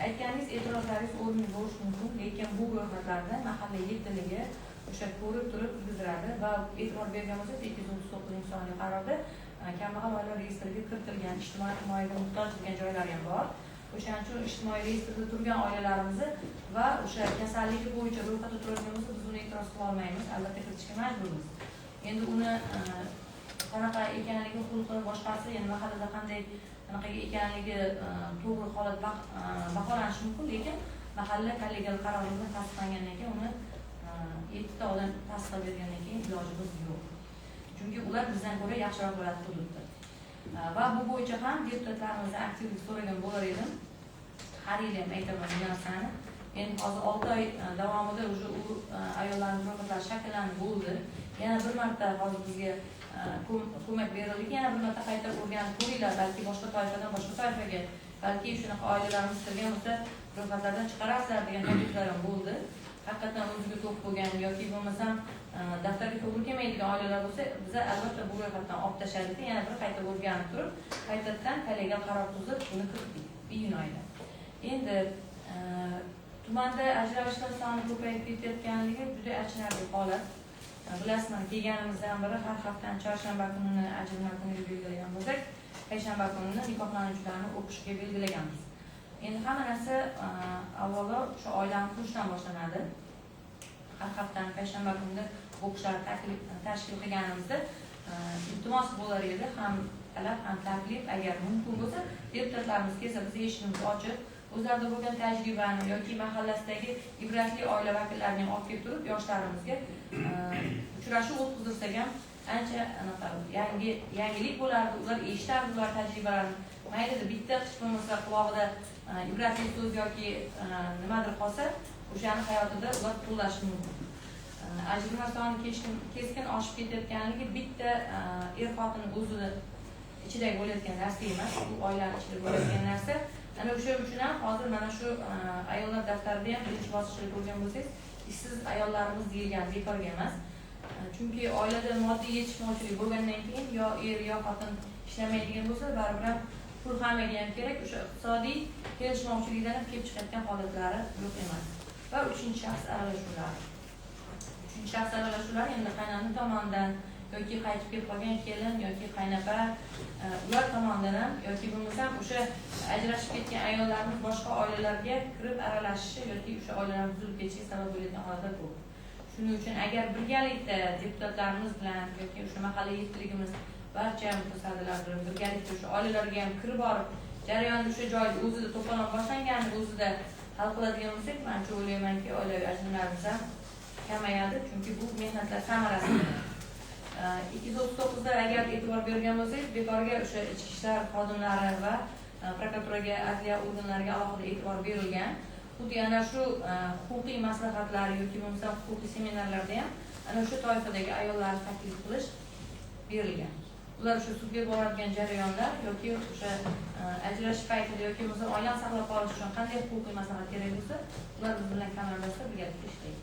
Aytganingiz e'tirozlaringiz o'rnli bo'lishi mumkin, lekin bu ro'yxatlarda mahalla yetiligi o'sha ko'rib turib yurgiziladi va e'tibor bergan bo'lsak 239 sonli qarorda kambag'al oilalar reyestriga kiritilgan ijtimoiy himoyaga muhtoj bo'lgan joylar ham bor. O'shaning uchun ijtimoiy reyestrda turgan oilalarimizni va o'sha kasalligi bo'yicha ro'yxatda turadigan bo'lsa biz uni e'tiroz qila olmaymiz, albatta kiritishga majburmiz. Endi uni qanaqa ekanligi, xulqi boshqasi, ya'ni mahallada qanday qanaqa ekanligi to'g'ri holat baholanishi mumkin, lekin mahalla kollegial qarorida tasdiqlangandan keyin uni 7 ta odam tasdiqlab bergandan keyin ilojimiz yo'q. Chunki ular bizdan ko'ra yaxshiroq biladi hududda. Va bu bo'yicha ham deputatlarimizdan aktivlik so'ragan bo'lar edim. Har yil ham aytaman bu narsani. Endi hozir 6 oy davomida o'sha ayollarning ro'yxatlari shakllanib bo'ldi. Yana bir marta hozir bizga ko'mak berildi. Yana bir marta qayta o'rganib ko'ringlar, balki boshqa toifadan boshqa toifaga, balki shunaqa oilalarimiz kirgan bo'lsa ro'yxatlardan chiqarasizlar degan takliflar ham bo'ldi. Haqiqatan o'ziga to'q bo'lgan yoki bo'lmasam daftarga to'g'ri kelmaydigan oilalar bo'lsa, biz albatta bu ro'yxatdan olib tashladik, yana bir qayta o'rganib turib, qaytadan kollegial qaror tuzib buni kiritdik iyun oyida. Endi tumanda ajralishlar soni ko'payib ketayotganligi juda achinarli holat. Bilasizmi, kelganimizdan beri har haftani chorshanba kunini ajrama kuniga belgilagan bo'lsak, payshanba kunini nikohlanuvchilarni o'qishga belgilaganmiz. Endi hamma narsa avvalo shu oilani qurishdan boshlanadi. Har haftani payshanba kunida o'qishlar tashkil qilganimizda iltimos bo'lar edi, ham talab ham taklif, agar mumkin bo'lsa deputatlarimiz kelsa biz eshigimizni ochib o'zlarida bo'lgan tajribani yoki mahallasidagi ibratli oila vakillarini olib kelib turib yoshlarimizga uchrashuv o'tkazsak ham ancha anaqa yangilik bo'lardi, ular eshitardi ular tajribalarini. Mayli bitta qish bo'lmasa qulog'ida ibratli so'z yoki nimadir qolsa, o'shani hayotida ular qo'llashi mumkin. Ajrimlar soni keskin oshib ketayotganligi bitta xotin o'zini ichidagi bo'layotgan narsa emas, bu oilaning ichida bo'layotgan narsa. Ana o'sha uchun ham hozir mana shu ayollar daftarida ham birinchi bosqichda ko'rgan bo'lsangiz, ishsiz ayollarimiz deyilgan bekorga emas. Chunki oilada moddiy yetishmovchilik bo'lgandan keyin yo er yo xotin ishlamaydigan bo'lsa, baribir ham pul hammaga ham kerak. O'sha iqtisodiy kelishmovchilikdan ham kelib chiqayotgan holatlari yo'q emas. Va uchinchi shaxs aralashuvlari. Uchinchi shaxs aralashuvlar endi qaynona tomonidan yoki qaytib kelib qolgan kelin yoki qaynapa ular tomonidan ham yoki bo'lmasam o'sha ajrashib ketgan ayollarimiz boshqa oilalarga kirib aralashishi yoki o'sha oilalar buzilib ketishiga sabab bo'ladigan holatlar ko'p. Shuning uchun agar birgalikda deputatlarimiz bilan yoki o'sha mahalla yetkazligimiz barcha mutasaddilar bilan birgalikda o'sha oilalarga ham kirib borib jarayonni o'sha joyda o'zida to'polon boshlanganini o'zida hal qiladigan bo'lsak, menimcha o'ylaymanki oilaviy ajrimlarimiz ham kamayadi, chunki bu mehnatlar samarasi. 239 da agar e'tibor bergan bo'lsangiz, bekorga o'sha ichki ishlar xodimlari va prokuraturaga, adliya organlariga alohida e'tibor berilgan. Xuddi ana shu huquqiy maslahatlar yoki bo'lmasa huquqiy seminarlarda ham ana shu toifadagi ayollarni taklif qilish berilgan. Ular o'sha sudga boradigan jarayonlar yoki o'sha ajrashish paytida yoki bo'lmasa oilani saqlab qolish uchun qanday huquqiy maslahat kerak bo'lsa, ular biz bilan komandasida birgalikda ishlaydi.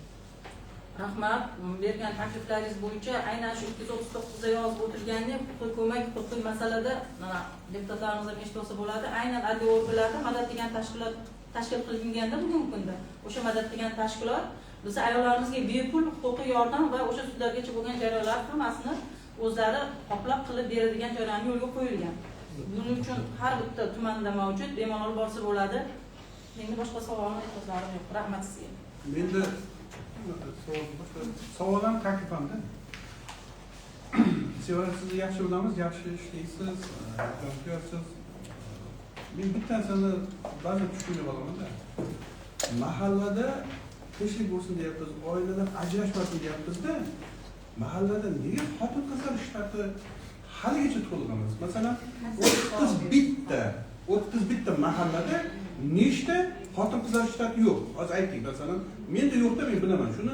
Rahmat, bergan takliflaringiz bo'yicha aynan shu 239 da yozib o'tirgandek huquqiy ko'mak, huquqiy masalada mana deputatlarimizdan eshitsa bo'ladi. Aynan adliya organlarida madad degan tashkilot tashkil qilinganda bugungi kunda o'sha madad degan tashkilot biz ayollarimizga bepul huquqiy yordam va o'sha sudlargacha bo'lgan jarayonlar hammasini o'zlari qoplab qilib beradigan jarayonni yo'lga qo'yilgan. Buning uchun har bitta tumanda mavjud, bemalol borsa bo'ladi. Endi boshqa savollar e'tirozlarim yo'q. Rahmat sizga. Menda savolim taklifimda. Siz yaxshi bilamiz, yaxshi ishlaysiz, ko'rasiz. Men bittasini ba'zan tushunib olaman-da. Mahallada tinchlik bo'lsin deyapmiz, oilalar ajrashmasin deyapmiz-da. Mahallada nega xotin-qizlar ishlari haligacha to'liq emas? Masalan, 30 bitta mahallada nechta xotin-qizlar ishlari yo'q? Hozir ayting, masalan, menda yo'qda men bilaman. Shuni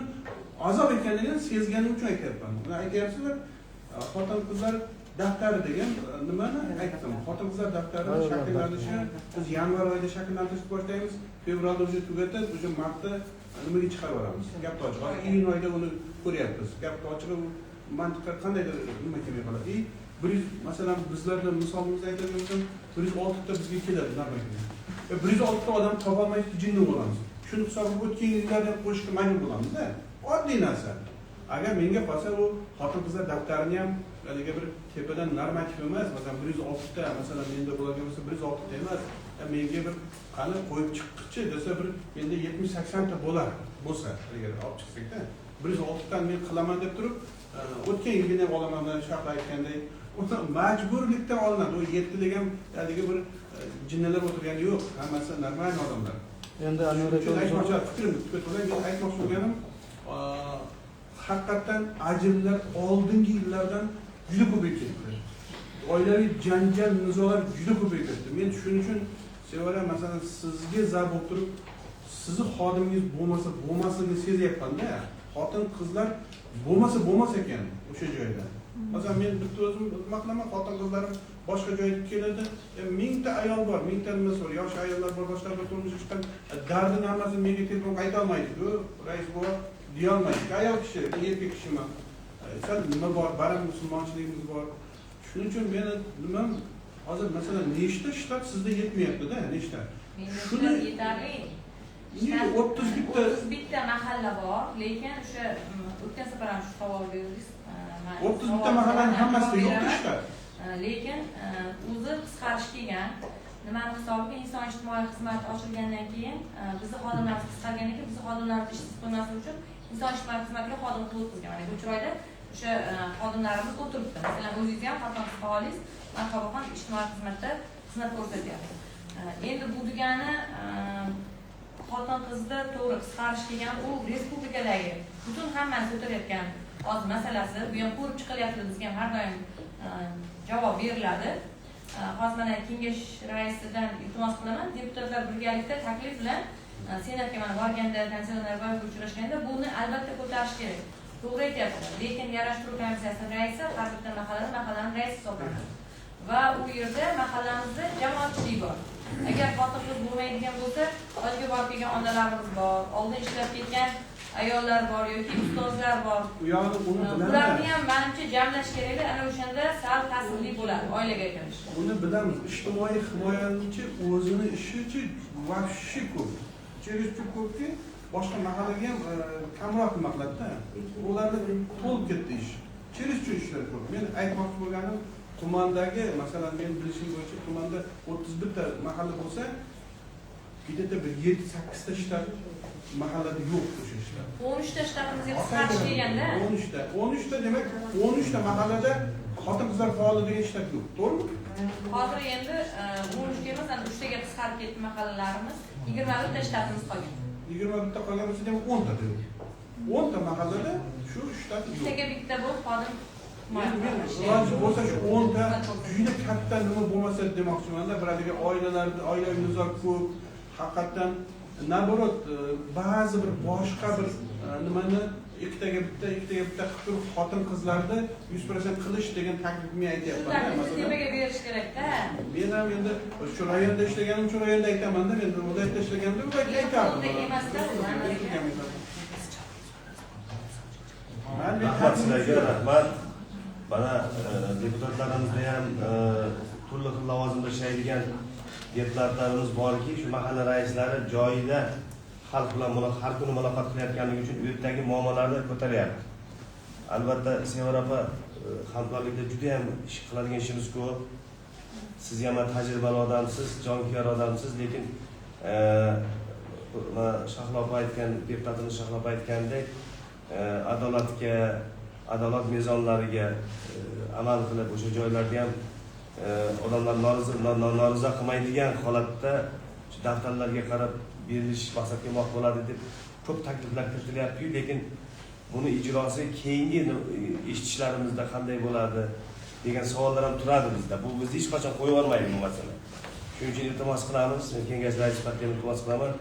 azob ekanligini sezganim uchun aytyapman. Buni aytyapsizlar, xotin-qizlar daftari degan nimani aytdim. Xotin-qizlar daftari shakllanishi biz yanvar oyida shakllantirishni boshlaymiz. Fevralda o'sha tugatib, o'sha martda nimaga chiqarib yuboramiz. Gap ochiq. Iyun oyida uni ko'ryapmiz. Gap ochiq mantiqqa qandaydir nima kerak bo'ladi. Masalan, bizlarda misolimizni aytadigan bo'lsam, 106 ta bizga keladi navbatga. 106 ta odam topolmaydi, jinni bo'lamiz. Shuni hisobiga o'tgan yillarda qo'shishga majbur bo'lamiz-da. Oddiy narsa. Agar menga qolsa u xotin-qizlar daftarini ham haliga bir tepadan normativ emas, masalan 106 ta, masalan menda bo'ladigan bo'lsa 106 ta emas, menga bir qani qo'yib chiqqichi desa bir menda 70-80 ta bo'lsa, agar olib chiqsak-da, 106 ta men qilaman deb turib, o'tgan yilgina ham olaman deb sharh aytgandek, majburlikdan olinadi. U 7 degan haliga bir jinnilar o'tirgani yo'q, hammasi normal odamlar. Endi Anvar aytmoqchi bo'lganim, haqiqatan ajrlar oldingi yillardan juda ko'payib ketdi. Oilaviy janjal, nizolar juda ko'payib ketdi. Men shuning uchun Sevara, masalan, sizga zarb bo'lib turib, sizni xodimingiz bo'lmasligini sezyapman-da. Xotin-qizlar bo'lmas ekan o'sha joyda. Masalan, men bitta o'zim nima qilaman, xotin-qizlarim boshqa joyga keladi, 1000 ta ayol bor, 1000 ta nima so'raydi, yosh ayollar bor, boshqa bir turmush chiqqan, dardini hammasini menga telefon qayta olmaydi-ku, rais bor, deya olmaydi. Ayol kishi, erkak kishimi? Sal nima bor, baram musulmonchiligimiz bor. Shuning uchun men nima hozir masalan nechta shtat sizda yetmayapti-da, nechta? Shuni yetarli. 30 bitta mahalla bor, lekin o'sha o'tgan safar ham shu savol berdingiz. 30 bitta mahallaning hammasida yo'q shtat. Lekin o'zi qisqarish kelgan. Nimani hisobiga inson ijtimoiy xizmat ochilgandan keyin bizning xodimlarimiz qisqargandan keyin bizning xodimlarimiz ishsiz qolmasligi uchun inson ijtimoiy xizmatga xodim qilib o'tkazgan. Mana bu chiroyda o'sha xodimlarimiz o'tiribdi. Masalan, o'zingiz ham xotin faolingiz, marhaban ijtimoiy xizmatda xizmat ko'rsatyapti. Endi bu degani xotin-qizda to'g'ri qisqarish kelgan, u respublikadagi butun hammasi o'tayotgan hozir masalasi bu ham ko'rib chiqilyapti, bizga ham har doim javob beriladi. Hozir mana kengash raisidan iltimos qilaman, deputatlar birgalikda taklif bilan senatga mana borganda, konstitutsiyaviy uchrashganda buni albatta ko'tarish kerak. To'g'ri aytyapsiz, lekin yarashtiruv komissiyasining raisi har bitta mahallaning raisi hisoblanadi. Va u yerda mahallamizda jamoatchilik bor. Agar xotin-qiz bo'lmaydigan bo'lsa, hozga borib kelgan onalarimiz bor, oldin ishlab ketgan ayollar bor yoki ustozlar bor. Ularni ham menimcha jamlash kerak, ana o'shanda sal ta'sirli bo'ladi oilaga kirish. Uni bilamiz. Ijtimoiy himoyachi o'zini ishi vahshiy ko'p. Cherishchi ko'pki, boshqa mahallaga ham kamroq nima qiladi-da. Ularni to'lib ketdi ish. Cherishchi ishlar ko'p. Men aytmoqchi bo'lganim, tumandagi, masalan, men bilishim bo'yicha tumanda 31 ta mahalla bo'lsa, где-то bir 7-8 ta shtat mahallada yo'q o'sha ishlar. 13 ta shtatimizga qisqartish deganda. 13 ta demak 13 ta mahallada xotin-qizlar faol degan shtat yo'q. To'g'rimi? Hozir endi 13 ta emas, 3 taga qisqarib ketdi mahallalarimiz. 21 ta shtatimiz qolgan. 21 ta qolgan bo'lsa ham 10 ta yo'q. 10 ta mahallada shu shtat yo'q. Bittaga bitta bo'lib xodim Iloji bo'lsa shu 10 ta juda katta nima bo'lmasa demoqchiman-da, biradagi oilaviy nizo ko'p. Haqiqatan naborot ba'zi bir boshqa bir nimani ikkitaga bitta qilib turib xotin-qizlarni 100% qilish degan taklifni aytyapman. Masalan, nimaga berish kerak-da? Men ham endi shu rayonda ishlaganim shu rayonda aytaman-da, endi viloyatda ishlaganimda bu aytardim. Bunday emasda, Rahmat sizlarga, rahmat. Mana deputatlarimizda ham turli xil lavozimda ishlaydigan deputatlarimiz borki, shu mahalla raislari joyida xalq bilan har kuni muloqot qilayotganligi uchun u yerdagi muammolarni ko'taryapti. Albatta, Sevara opa hamkorlikda juda ham ish qiladigan ishimiz ko'p. Siz ham tajribali odamsiz, jonkuyar odamsiz, lekin Shahlo opa aytgan, deputatimiz Shahlo opa aytgandek, adolat mezonlariga amal qilib o'sha joylarda ham odamlar norizo qilmaydigan holatda shu daftarlarga qarab berilish maqsad qilmoq bo'ladi deb ko'p takliflar kiritilyapti-yu, lekin buni ijrosi keyingi eshitishlarimizda qanday bo'ladi degan savollar ham turadi bizda. Bu bizni hech qachon qo'yib yubormaydi bu masala. Shuning uchun iltimos qilamiz, men kengash raisi sifatida iltimos qilaman.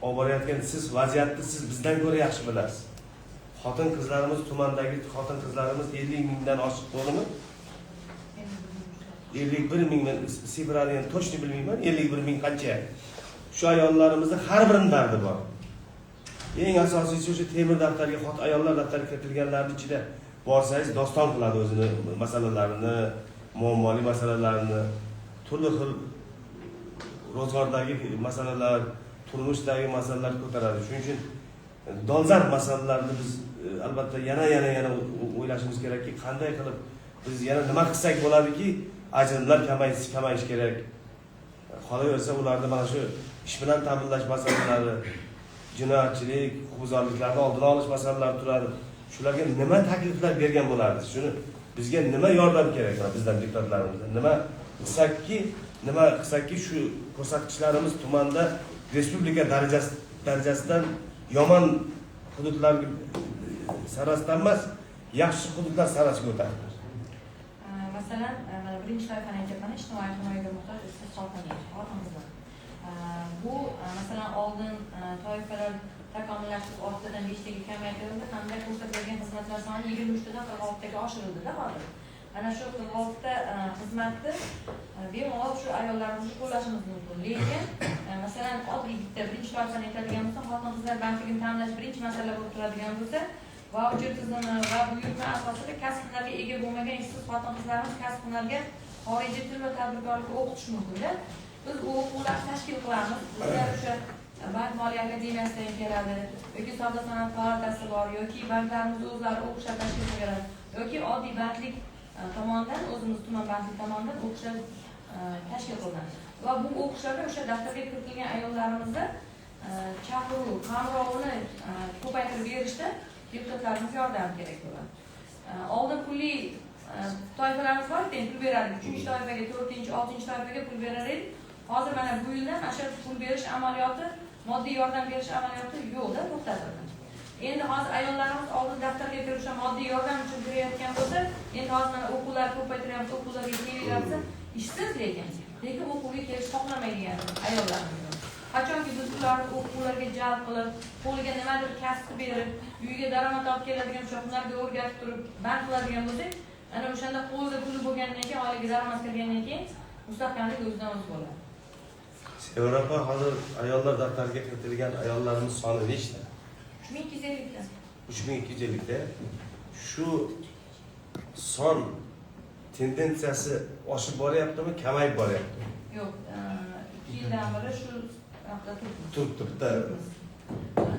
Olib borayotgan siz vaziyatni siz bizdan ko'ra yaxshi bilasiz. Xotin-qizlarimiz, tumandagi xotin-qizlarimiz 50 mingdan oshiq to'g'rimi? 51 ming, men sifrani ham точно bilmayman, 51 ming qancha. Shu ayollarimizni har birining dardi bor. Eng asosiysi o'sha temir daftarga, ayollar daftariga kiritilganlarning ichida borsangiz doston qiladi o'zini masalalarini, muammoli masalalarini, turli xil ro'zg'ordagi masalalar, turmushdagi masalalar ko'taradi. Shuning uchun dolzarb masalalarni biz albatta yana o'ylashimiz kerakki, qanday qilib biz yana nima qilsak bo'ladiki, ajrimlar kamayish kerak. Qolaversa ularni mana shu ish bilan ta'minlash masalalari, jinoyatchilik, huquqbuzarliklarni oldini olish masalalari turadi. Shularga nima takliflar bergan bo'lardi? Shuni bizga nima yordam kerak bizdan deputatlarimizdan? Nima qilsakki shu ko'rsatkichlarimiz tumanda respublika darajasidan yomon hududlar sarasidan emas, yaxshi hududlar sarasiga o'tadi. Masalan, mana birinchi toifani aytyapman, ijtimoiy himoyaga muhtoj xotin-qizlar. Bu masalan oldin toifalar takomillashtirish ortidan 5 taga kamaytirildi, hamda ko'rsatilgan xizmatlar soni 23 tadan 46 taga oshirildi-da hozir. Ana shu 46 ta xizmatni bemalol shu ayollarimizni qo'llashimiz mumkin. Lekin masalan oddiy bitta birinchi toifani aytadigan bo'lsam, xotin-qizlar bandligini ta'minlash birinchi masala bo'lib turadigan bo'lsa, vaucher tizimi va buyurtma asosida kasb-hunarga ega bo'lmagan ishsiz xotin-qizlarimiz kasb-hunarga xorijiy til va tadbirkorlikni o'qitish mumkin-da. Biz bu o'quvlarni tashkil qilamiz. Bizlar o'sha bank moliya akademiyasidan keladi, yoki savdo sanoat palatasi bor, yoki banklarimiz o'zlari o'qishlar tashkil qiladi, yoki oddiy bandlik tomonidan, o'zimiz tuman bandlik tomonidan o'qishlar tashkil qilinadi. Va bu o'qishlarda o'sha daftarga kiritilgan ayollarimizni chaqiruv, qamrovini ko'paytirib berishda deputatlarimiz yordam kerak bo'ladi. Oldin pulli toifalarimiz bor edi, pul berardik. 3-toifaga, 4-chi, 6-chi toifaga pul berar edik. Hozir mana bu yildan o'sha pul berish amaliyoti, moddiy yordam berish amaliyoti yo'qda, to'xtatildi. Endi hozir ayollarimiz oldin daftarga kirishga moddiy yordam uchun kirayotgan bo'lsa, endi hozir mana o'quvlar ko'paytiryapti, o'quvlarga kelyapti. Ishsiz lekin o'quvga kelish xohlamaydigan ayollarimiz. Qachonki biz ularni o'quvlarga jalb qilib, qo'liga nimadir kasb berib, uyiga daromad olib keladigan o'sha hunarga o'rgatib turib, band qiladigan bo'lsak, ana o'shanda qo'lda puli bo'lgandan keyin, oilaga daromad kirgandan keyin mustahkamlik o'zidan o'zi bo'ladi. Yevropa hozir ayollar daftariga kiritilgan ayollarimiz soni nechta? 3250 ta. 3250 ta. Shu son tendensiyasi oshib boryaptimi, kamayib boryaptimi? Yo'q, 2 yildan beri shu haqda turibdi.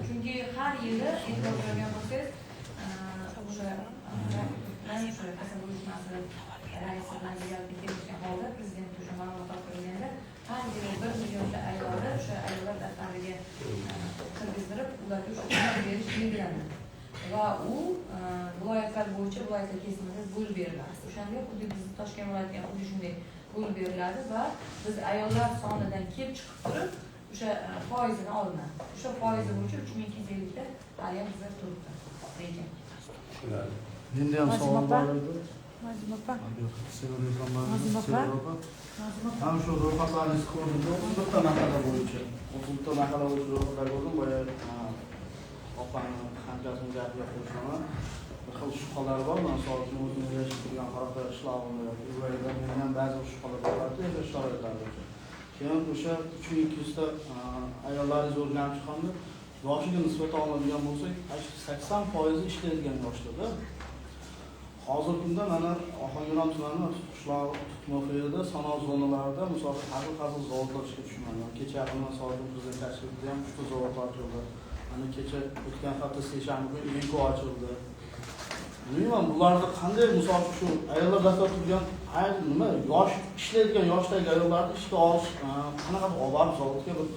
Chunki har yili e'tibor bergan bo'lsangiz, o'sha mana shu kasaba uyushmasi raisi bilan ziyoratga kelishgan holda prezident o'sha ma'lumot berganda, har yili 1 millionta ayolni o'sha ayollar daftariga kirgizdirib, ularga o'sha pul berish belgilanadi. Va u viloyatlar bo'yicha viloyatlar kesimida bo'lib beriladi. O'shanda xuddi biz Toshkent viloyatiga xuddi shunday bo'lib beriladi va biz ayollar sonidan kelib chiqib turib o'sha foizini olinadi. O'sha foizi bo'yicha 3250 ta hali ham bizda turibdi. Lekin Endi ham savol bor edi. Nazim opa. Ham shu ro'yxatlarni ko'rdim. 30ta mahalla bo'yicha. 30ta mahalla bo'yicha ro'yxatlar ko'rdim. Boya opani hamkasbim gapiga qo'shilaman. Bir xil shubhalar bor. Masalan, o'zim yashab turgan xarakter ishlavimda, uyda men ham ba'zi shubhalar bor edi, sharoitlar bo'yicha. Keyin o'sha 3200 ta ayollaringiz o'rganib chiqqanda, yoshiga nisbatan oladigan bo'lsak, 80% ishlaydigan yoshlarda. Hozirgi kunda mana Ohangaron tumani qishloq tutmoqida sanoat zonalarida misol hazil zavodlar ishga tushmagan. Kecha yaqindan so'zim prezident tashrifida ham 3 ta zavod ochildi. Mana kecha o'tgan hafta seshanba kuni Inko ochildi. Bilmayman, bularda qanday misol shu ayollar daftar turgan, nima yosh ishlaydigan yoshdagi ayollarni ishga olish, qanaqa olib zavodga bir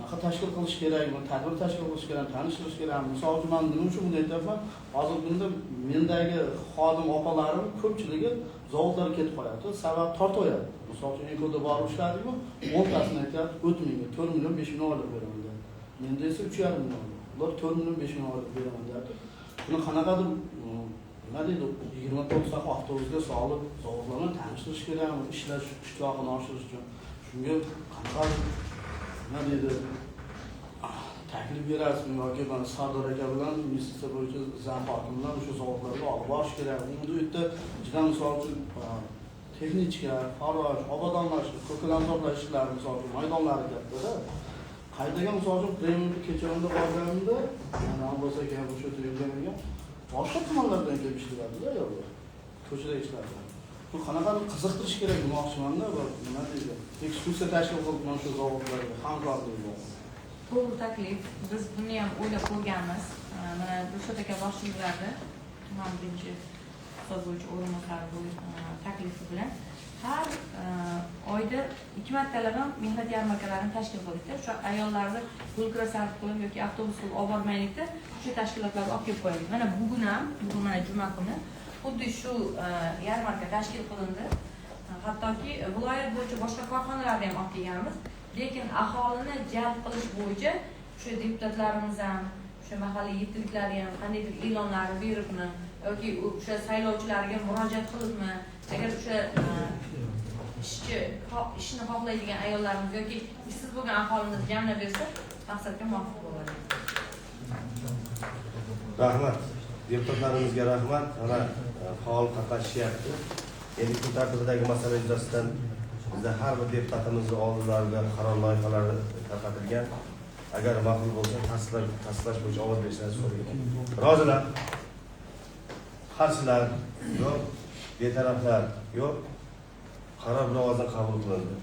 naqa tashkil qilish kerakmi, tadbir tashkil qilish kerakmi, tanishtirish kerakmi? Misol uchun men nima uchun bunday aytyapman? Hozirgi kunda mendagi xodim opalarim ko'pchiligi zavodlarga ketib qo'yapti, sabab tortoyadi. Misol uchun Inkoda borib ishladikmi, 10 tasini aytyapti, 4 mingga, 4 million 5 million olib beraman dedi. Menda esa 3,5 million. Ular 4 million 5 million olib beraman dedi. Buni qanaqadir nima deydi, 29 ta avtobusga solib, zavodlarni tanishtirish kerakmi, ishlash ishtiyoqini oshirish uchun. Shunga qanaqadir nima deydi, taklif berasizmi yoki mana Sardor aka bilan investitsiya bo'yicha zam hokim bilan o'sha zavodlarga olib borish kerak. Unda u yerda juda misol uchun texnika, farrosh, obodonlash, ko'kalamzorlash ishlari misol uchun maydonlari katta-da. Qaydaga misol uchun premiumni kechaganda borganimda, mana bo'lsa kerak o'sha yerda yurganimga boshqa tumanlardan kelib ishlaydi-da ayollar. Ko'chada ishlaydi. Bu qanaqadir qiziqtirish kerak demoqchiman-da, nima deydi? Ekskursiya tashkil qilib mana shu zavodlarga hamkorlik bilan. to'g'ri taklif. Biz buni ham o'ylab ko'rganmiz. Mana Dilshod aka boshchilardi. Tuman birinchi hisob bo'yicha o'rinbosari bu taklifi bilan har oyda 2 martalab ham mehnat yarmarkalarini tashkil qildikda, o'sha ayollarni pul sarf qilib yoki avtobus qilib olib bormaylikda, o'sha tashkilotlarga olib kelib qo'ydik. Mana bugun mana juma kuni xuddi shu yarmarka tashkil qilindi. Hattoki viloyat bo'yicha boshqa korxonalarga ham olib kelganmiz. Lekin aholini jalb qilish bo'yicha o'sha deputatlarimiz ham, o'sha mahalliy yetkazuvchilar ham qandaydir e'lonlarni beribmi yoki o'sha saylovchilarga murojaat qilibmi, agar o'sha ishni xohlaydigan ayollarimiz yoki ishsiz bo'lgan aholimiz jamlab bersa, maqsadga muvofiq bo'ladi. Rahmat. Deputatlarimizga rahmat. Mana faol qatnashishyapti. Endi kun tartibidagi masala yuzasidan bizda har bir deputatimizning oldilariga qaror loyihalari tarqatilgan. Agar ma'qul bo'lsa, tasdiqlash bo'yicha ovoz berishlarini so'rayman. Rozilar? Qarshilar? Yo'q. Betaraflar? Yo'q. Qaror bir ovozdan qabul qilindi.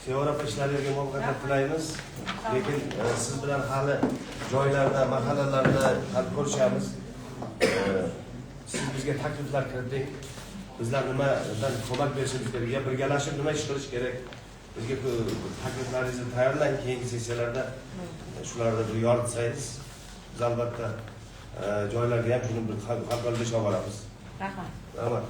Sevara ishlaringizga muvaffaqiyat tilaymiz. Lekin siz bilan hali joylarda, mahallalarda hal ko'rishamiz. Siz bizga takliflar kiriting. Bizlar nimadan ko'mak berishimiz kerak, ya birgalashib nima ish qilish kerak? Bizga takliflaringizni tayyorlang, keyingi sessiyalarda shularda bir yoritsangiz, biz albatta joylarga ham shuni bir hamkorlashib olib boramiz. Rahmat. Rahmat.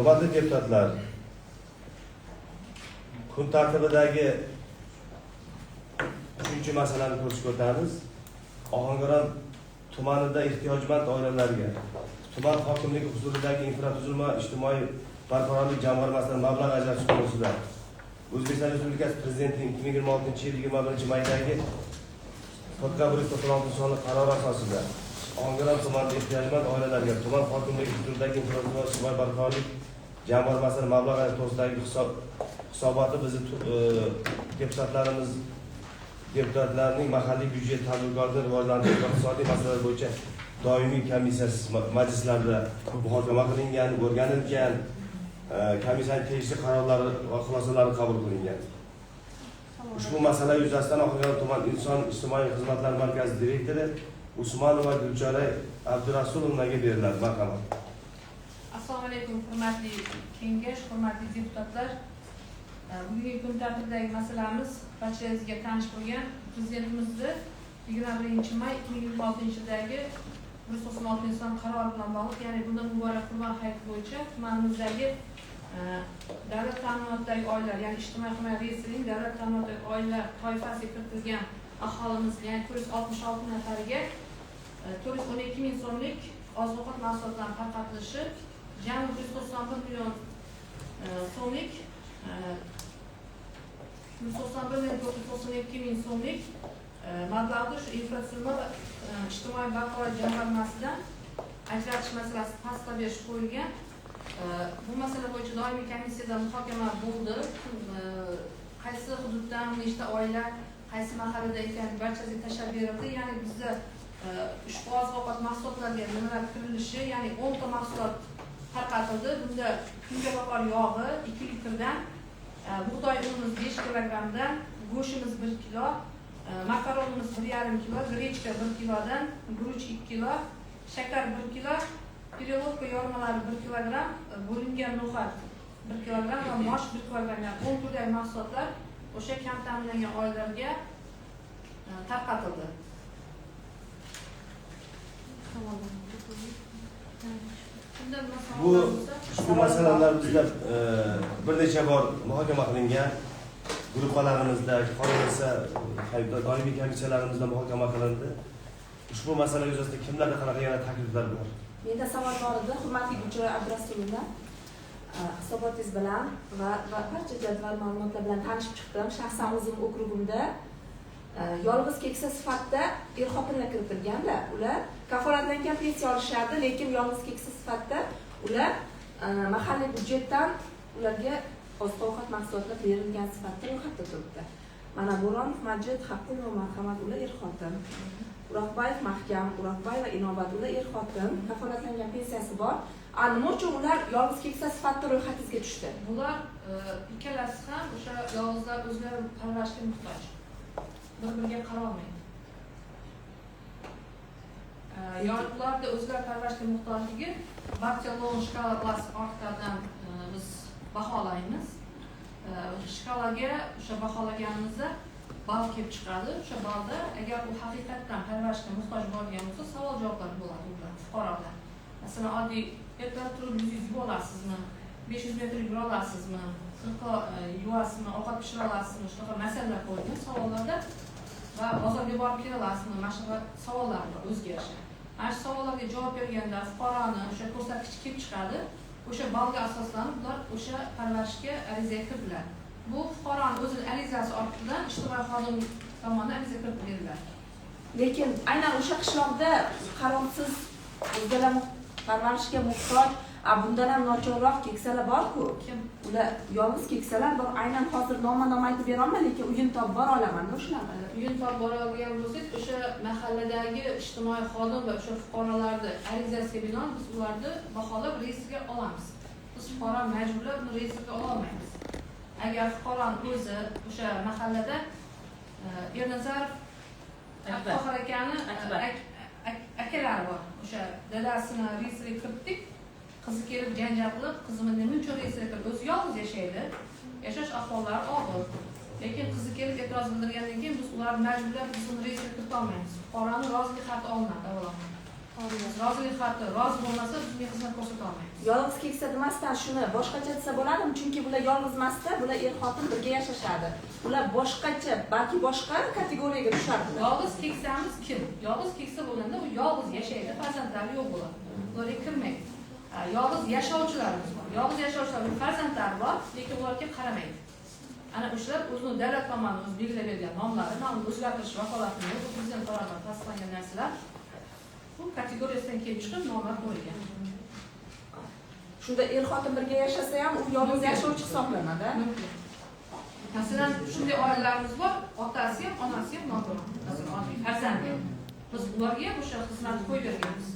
Hurmatli deputatlar, kun tartibidagi 3-masalani ko'rishga o'tamiz. Ohangaron tumanida ehtiyojmand oilalarga tuman hokimligi huzuridagi infratuzilma ijtimoiy barqarorlik jamg'armasidan mablag' ajratish to'g'risida O'zbekiston Respublikasi Prezidentining 2026-yil 21-maydagi 196 sonli qarori asosida Ohangaron tumanida ehtiyojmand oilalarga tuman hokimligi huzuridagi infratuzilma ijtimoiy barqarorlik jamg'armasidan mablag' ajratish to'g'risidagi hisoboti bizni deputatlarning mahalliy byudjet tadbirkorlikni rivojlantirish va iqtisodiy masalalar bo'yicha doimiy komissiyasi majlislarida muhokama qilingan, o'rganilgan, komissiyaning tegishli qarorlari va xulosalari qabul qilingan. Ushbu masala yuzasidan Ohangaron tuman inson ijtimoiy xizmatlar markazi direktori Usmonova Gulchora Abdurasulovnaga beriladi. Marhamat. Assalomu alaykum, hurmatli kengash, hurmatli deputatlar. Bugungi kun tartibidagi masalamiz barchangizga tanish bo'lgan Prezidentimizni 21-may 2026-yildagi 196 qarori bilan bog'liq, ya'ni bundan muborak Qurban hayiti bo'yicha tumanimizdagi davlat ta'minotidagi oilalar, ya'ni ijtimoiy himoya reyestrining davlat ta'minotidagi oilalar toifasiga kiritilgan aholimiz, ya'ni 466 nafariga 412 ming so'mlik oziq-ovqat mahsulotlari tarqatilishi, jami 191 million so'mlik 191 ming so'mlik mablag'ni shu infratuzilma va ijtimoiy barqarorlik jamg'armasidan ajratish masalasi tasdiqlab berish qo'yilgan. Bu masala bo'yicha doimiy komissiyada muhokama bo'ldi. Qaysi hududdan nechta oila, qaysi mahallada ekan barchasiga tashlab berildi. Ya'ni bizda ushbu oziq-ovqat mahsulotlariga nimalar kirilishi, ya'ni 10 ta mahsulot tarqatildi. Bunda kungaboqar yog'i 2 litrdan, bug'doy unimiz 5 kilogramdan, go'shtimiz 1 kilo, makaronimiz 1,5 kilo, grechka 1 kilodan, guruch 2 kilo, shakar 1 kilo, pirelovka yormalari 1 kilogram, bo'lingan no'xat 1 kilogram va mosh 1 kilogram, ya'ni 10 turdagi mahsulotlar o'sha kam ta'minlangan oilalarga tarqatildi. Ushbu masalalar bizda bir necha bor muhokama qilingan. Gruppalarimizda, qolaversa doimiy komissiyalarimizda muhokama qilindi. Ushbu masala yuzasidan kimlarda qanaqa yana takliflar bor? Menda savol bor edi, hurmatli Gulchora Abdurasulovna. Hisobotingiz bilan va barcha jadval ma'lumotlar bilan tanishib chiqdim. Shaxsan o'zim okrugimda yolg'iz keksa sifatida er-xotinlar kiritilganda, ular kafolatlangan pensiya olishadi, lekin yolg'iz keksa sifatida ular mahalliy byudjetdan ularga oziq-ovqat mahsulotlar berilgan sifatida ro'yxatda turibdi. Mana Bo'ronov Majid, Haqqul va Marhamat ular er-xotin. Uroqbayev Mahkam, Uroqbayeva Inobat ular er-xotin, kafolatlangan pensiyasi bor. Nima uchun ular yolg'iz keksa sifatida ro'yxatingizga tushdi? Bular ikkalasi ham o'sha yolg'izlar o'zlari parvarishga muhtoj. Bir-biriga qarolmaydi. Ularda o'zlari parvarishga muhtojligi Barselona shkalasi orqadan biz baholaymiz. Shkalaga o'sha baholaganimizda ball kelib chiqadi. O'sha ballda agar u haqiqatdan parvarishga muhtoj bo'lgan bo'lsa, savol-javoblar bo'ladi ular, fuqarolar. Masalan, oddiy ertalab turib yuzingizni yuvib olasizmi? 500 metr yugura olasizmi? Sirqa yuvasizmi? Ovqat pishira olasizmi? Shunaqa masalalar qo'yilgan savollarda va bozorga borib kela olasizmi? Mana shunaqa savollar bor o'ziga yarasha. Ana shu savollarga javob berganda fuqaroni o'sha ko'rsatkich kelib chiqadi. O'sha ballga asoslanib ular o'sha parvarishga ariza kirdilar. Bu fuqaroning o'zining arizasi ortidan ijtimoiy xodim tomonidan ariza kirib beriladi. Lekin aynan o'sha qishloqda qarovsiz o'zgalar parvarishga muhtoj, bundan ham nochorroq keksalar bor-ku. Ular yolg'iz keksalar bor. Aynan hozir nom aytib bera olmayman, lekin uyin topib bora olaman-da shunaqa. Uyin topib bora olgan bo'lsak, o'sha mahalladagi ijtimoiy xodim va o'sha fuqarolarning arizasiga binoan biz ularni baholab reyestrga olamiz. Biz fuqaro majburlab uni reyestrga ola olmaymiz. Agar fuqaroning o'zi o'sha mahallada Ernazarov Akbar akani akalari bor. O'sha dadasini reyestrga kiritdik. Qizi kelib janjal qilib, qizimni nima uchun reyestrga kiritdi? O'zi yolg'iz yashaydi. Yashash ahvollari og'ir. Lekin qizi kelib e'tiroz bildirgandan keyin biz ularni majburlab biz uni reyestrga kirita olmaymiz. Fuqaroning roziligi xati olinadi avvalambor. rozilik xati rozi bo'lmasa bizga xizmat ko'rsata olmaymiz. Yolg'iz keksa demasdan shuni boshqacha desa bo'ladimi? Chunki bular yolg'iz emasda, bular er-xotin birga yashashadi. Ular boshqacha, balki boshqa kategoriyaga tushadilar. Yolg'iz keksamiz kim? Yolg'iz keksa bo'lganda u yolg'iz yashaydi, farzandlari yo'q bo'ladi. Ularga kirmaydi. Yolg'iz yashovchilarimiz bor. Yolg'iz yashovchilarning farzandlari bor, lekin ularga qaramaydi. Ana o'shalar o'zini davlat tomonidan o'zi belgilab bergan nomlari, nomni o'zgartirish vakolatini yo'q, prezident qaroridan tasdiqlangan narsalar bu kategoriyasidan kelib chiqib nomlar qo'yilgan. Shunda er-xotin birga yashasa ham u yolg'iz yashovchi hisoblanadi. Masalan, shunday oilalarimiz bor, otasi ham, onasi ham nogiron. Masalan, farzandi. Biz ularga o'sha xizmatni qo'yib berganmiz.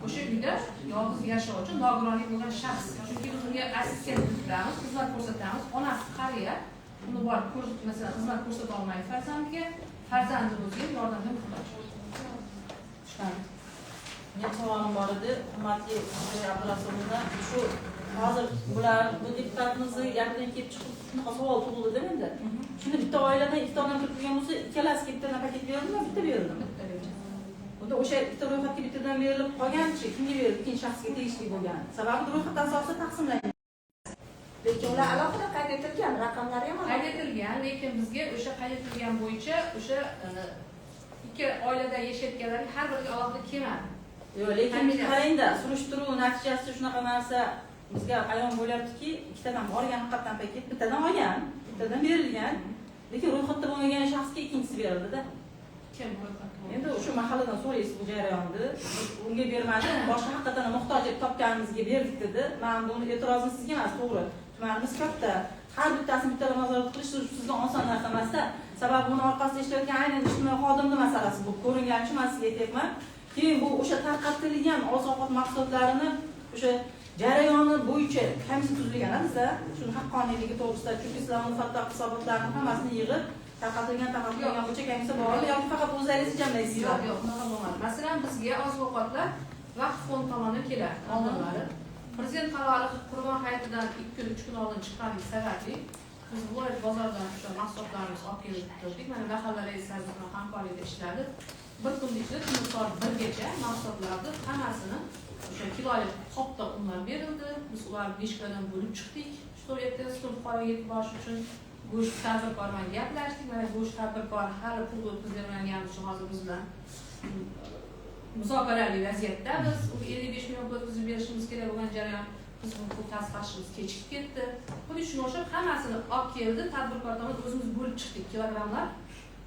O'sha uyda yolg'iz yashovchi, nogironlik bo'lgan shaxs. Chunki biz unga assistent qilamiz, xizmat ko'rsatamiz. Onasi qariya, uni borib masalan, xizmat ko'rsata olmaydi farzandiga, farzandi o'ziga yordamga muhtoj. Tushunarli. Men savolim bor edi, hurmatli Abdurasulova, shu hozir bular bu deputatimizni gapidan kelib chiqib shunaqa savol tug'ildi menda. Shuni bitta oiladan ikkita odam kirib kelgan bo'lsa, ikkalasiga bitta paket berildimi, bitta berildimi? Unda o'sha bitta ro'yxatga bittadan berilib qolganchi, kimga berildi? Ikkinchi shaxsga tegishli bo'lgan. Sababi ro'yxat asosida taqsimlangan. Lekin ular alohida qayd etilgan, raqamlari ham qayd etilgan, lekin bizga o'sha qayd etilgan bo'yicha o'sha ikki oilada yashayotganlarning har biriga alohida kelmadi. Yo'q, lekin qarangda, surishtiruv natijasida shunaqa narsa bizga ayon bo'lyaptiki, ikkitadan olgan haqiqatan paket, bittadan olgan, bittadan berilgan, lekin ro'yxatda bo'lmagan shaxsga ikkinchisi berildi-da. Kim ro'yxatda? Endi o'sha mahalladan so'raysiz bu jarayonni, unga bermadi, boshqa haqiqatan muhtoj deb topganimizga berdik dedi. Men buni e'tirozim sizga emas, to'g'ri. Tumanimiz katta. Har bittasini bitta nazorat qilish sizga oson narsa emas-da. Sababi buni orqasida ishlayotgan aynan ijtimoiy xodimning masalasi bu. Ko'ringanicha men sizga aytyapman. Keyin bu o'sha tarqatilgan oziq-ovqat mahsulotlarini o'sha jarayoni bo'yicha komissiya tuzilgan-da, shuni haqqoniyligi to'g'risida, chunki sizlar uni fatto hisobotlarni hammasini yig'ib tarqatilgan bo'yicha komissiya bormi yoki faqat o'zlaringiz jamlaysizlar? Yo'q, unaqa bo'lmadi. Masalan, bizga oziq-ovqatlar vaqf fond tomonidan keladi, oldinlari. Prezident qarori Qurbon hayitidan 2 kun, 3 kun oldin chiqqanligi sababli biz viloyat bozoridan o'sha mahsulotlarimizni olib kelib turdik. Mana mahalla raislari bilan hamkorlikda ishladi. Bir kun ichida kuni soat 1 gacha mahsulotlarni hammasini o'sha kilolik qopda unlar berildi. Biz ularni 5 kilodan bo'lib chiqdik. Shu yerda fuqaroga yetib borish uchun go'sht tadbirkor bilan gaplashdik. Mana go'sht tadbirkor hali pul o'tkazilmagan uchun hozir biz bilan muzokarali vaziyatda biz 55 million o'tkazib berishimiz kerak bo'lgan jarayon biz buni pul tasdiqlashimiz kechikib ketdi. Xuddi shunga o'xshab hammasini olib keldi, tadbirkor tomonidan o'zimiz bo'lib chiqdik. Kilogramlar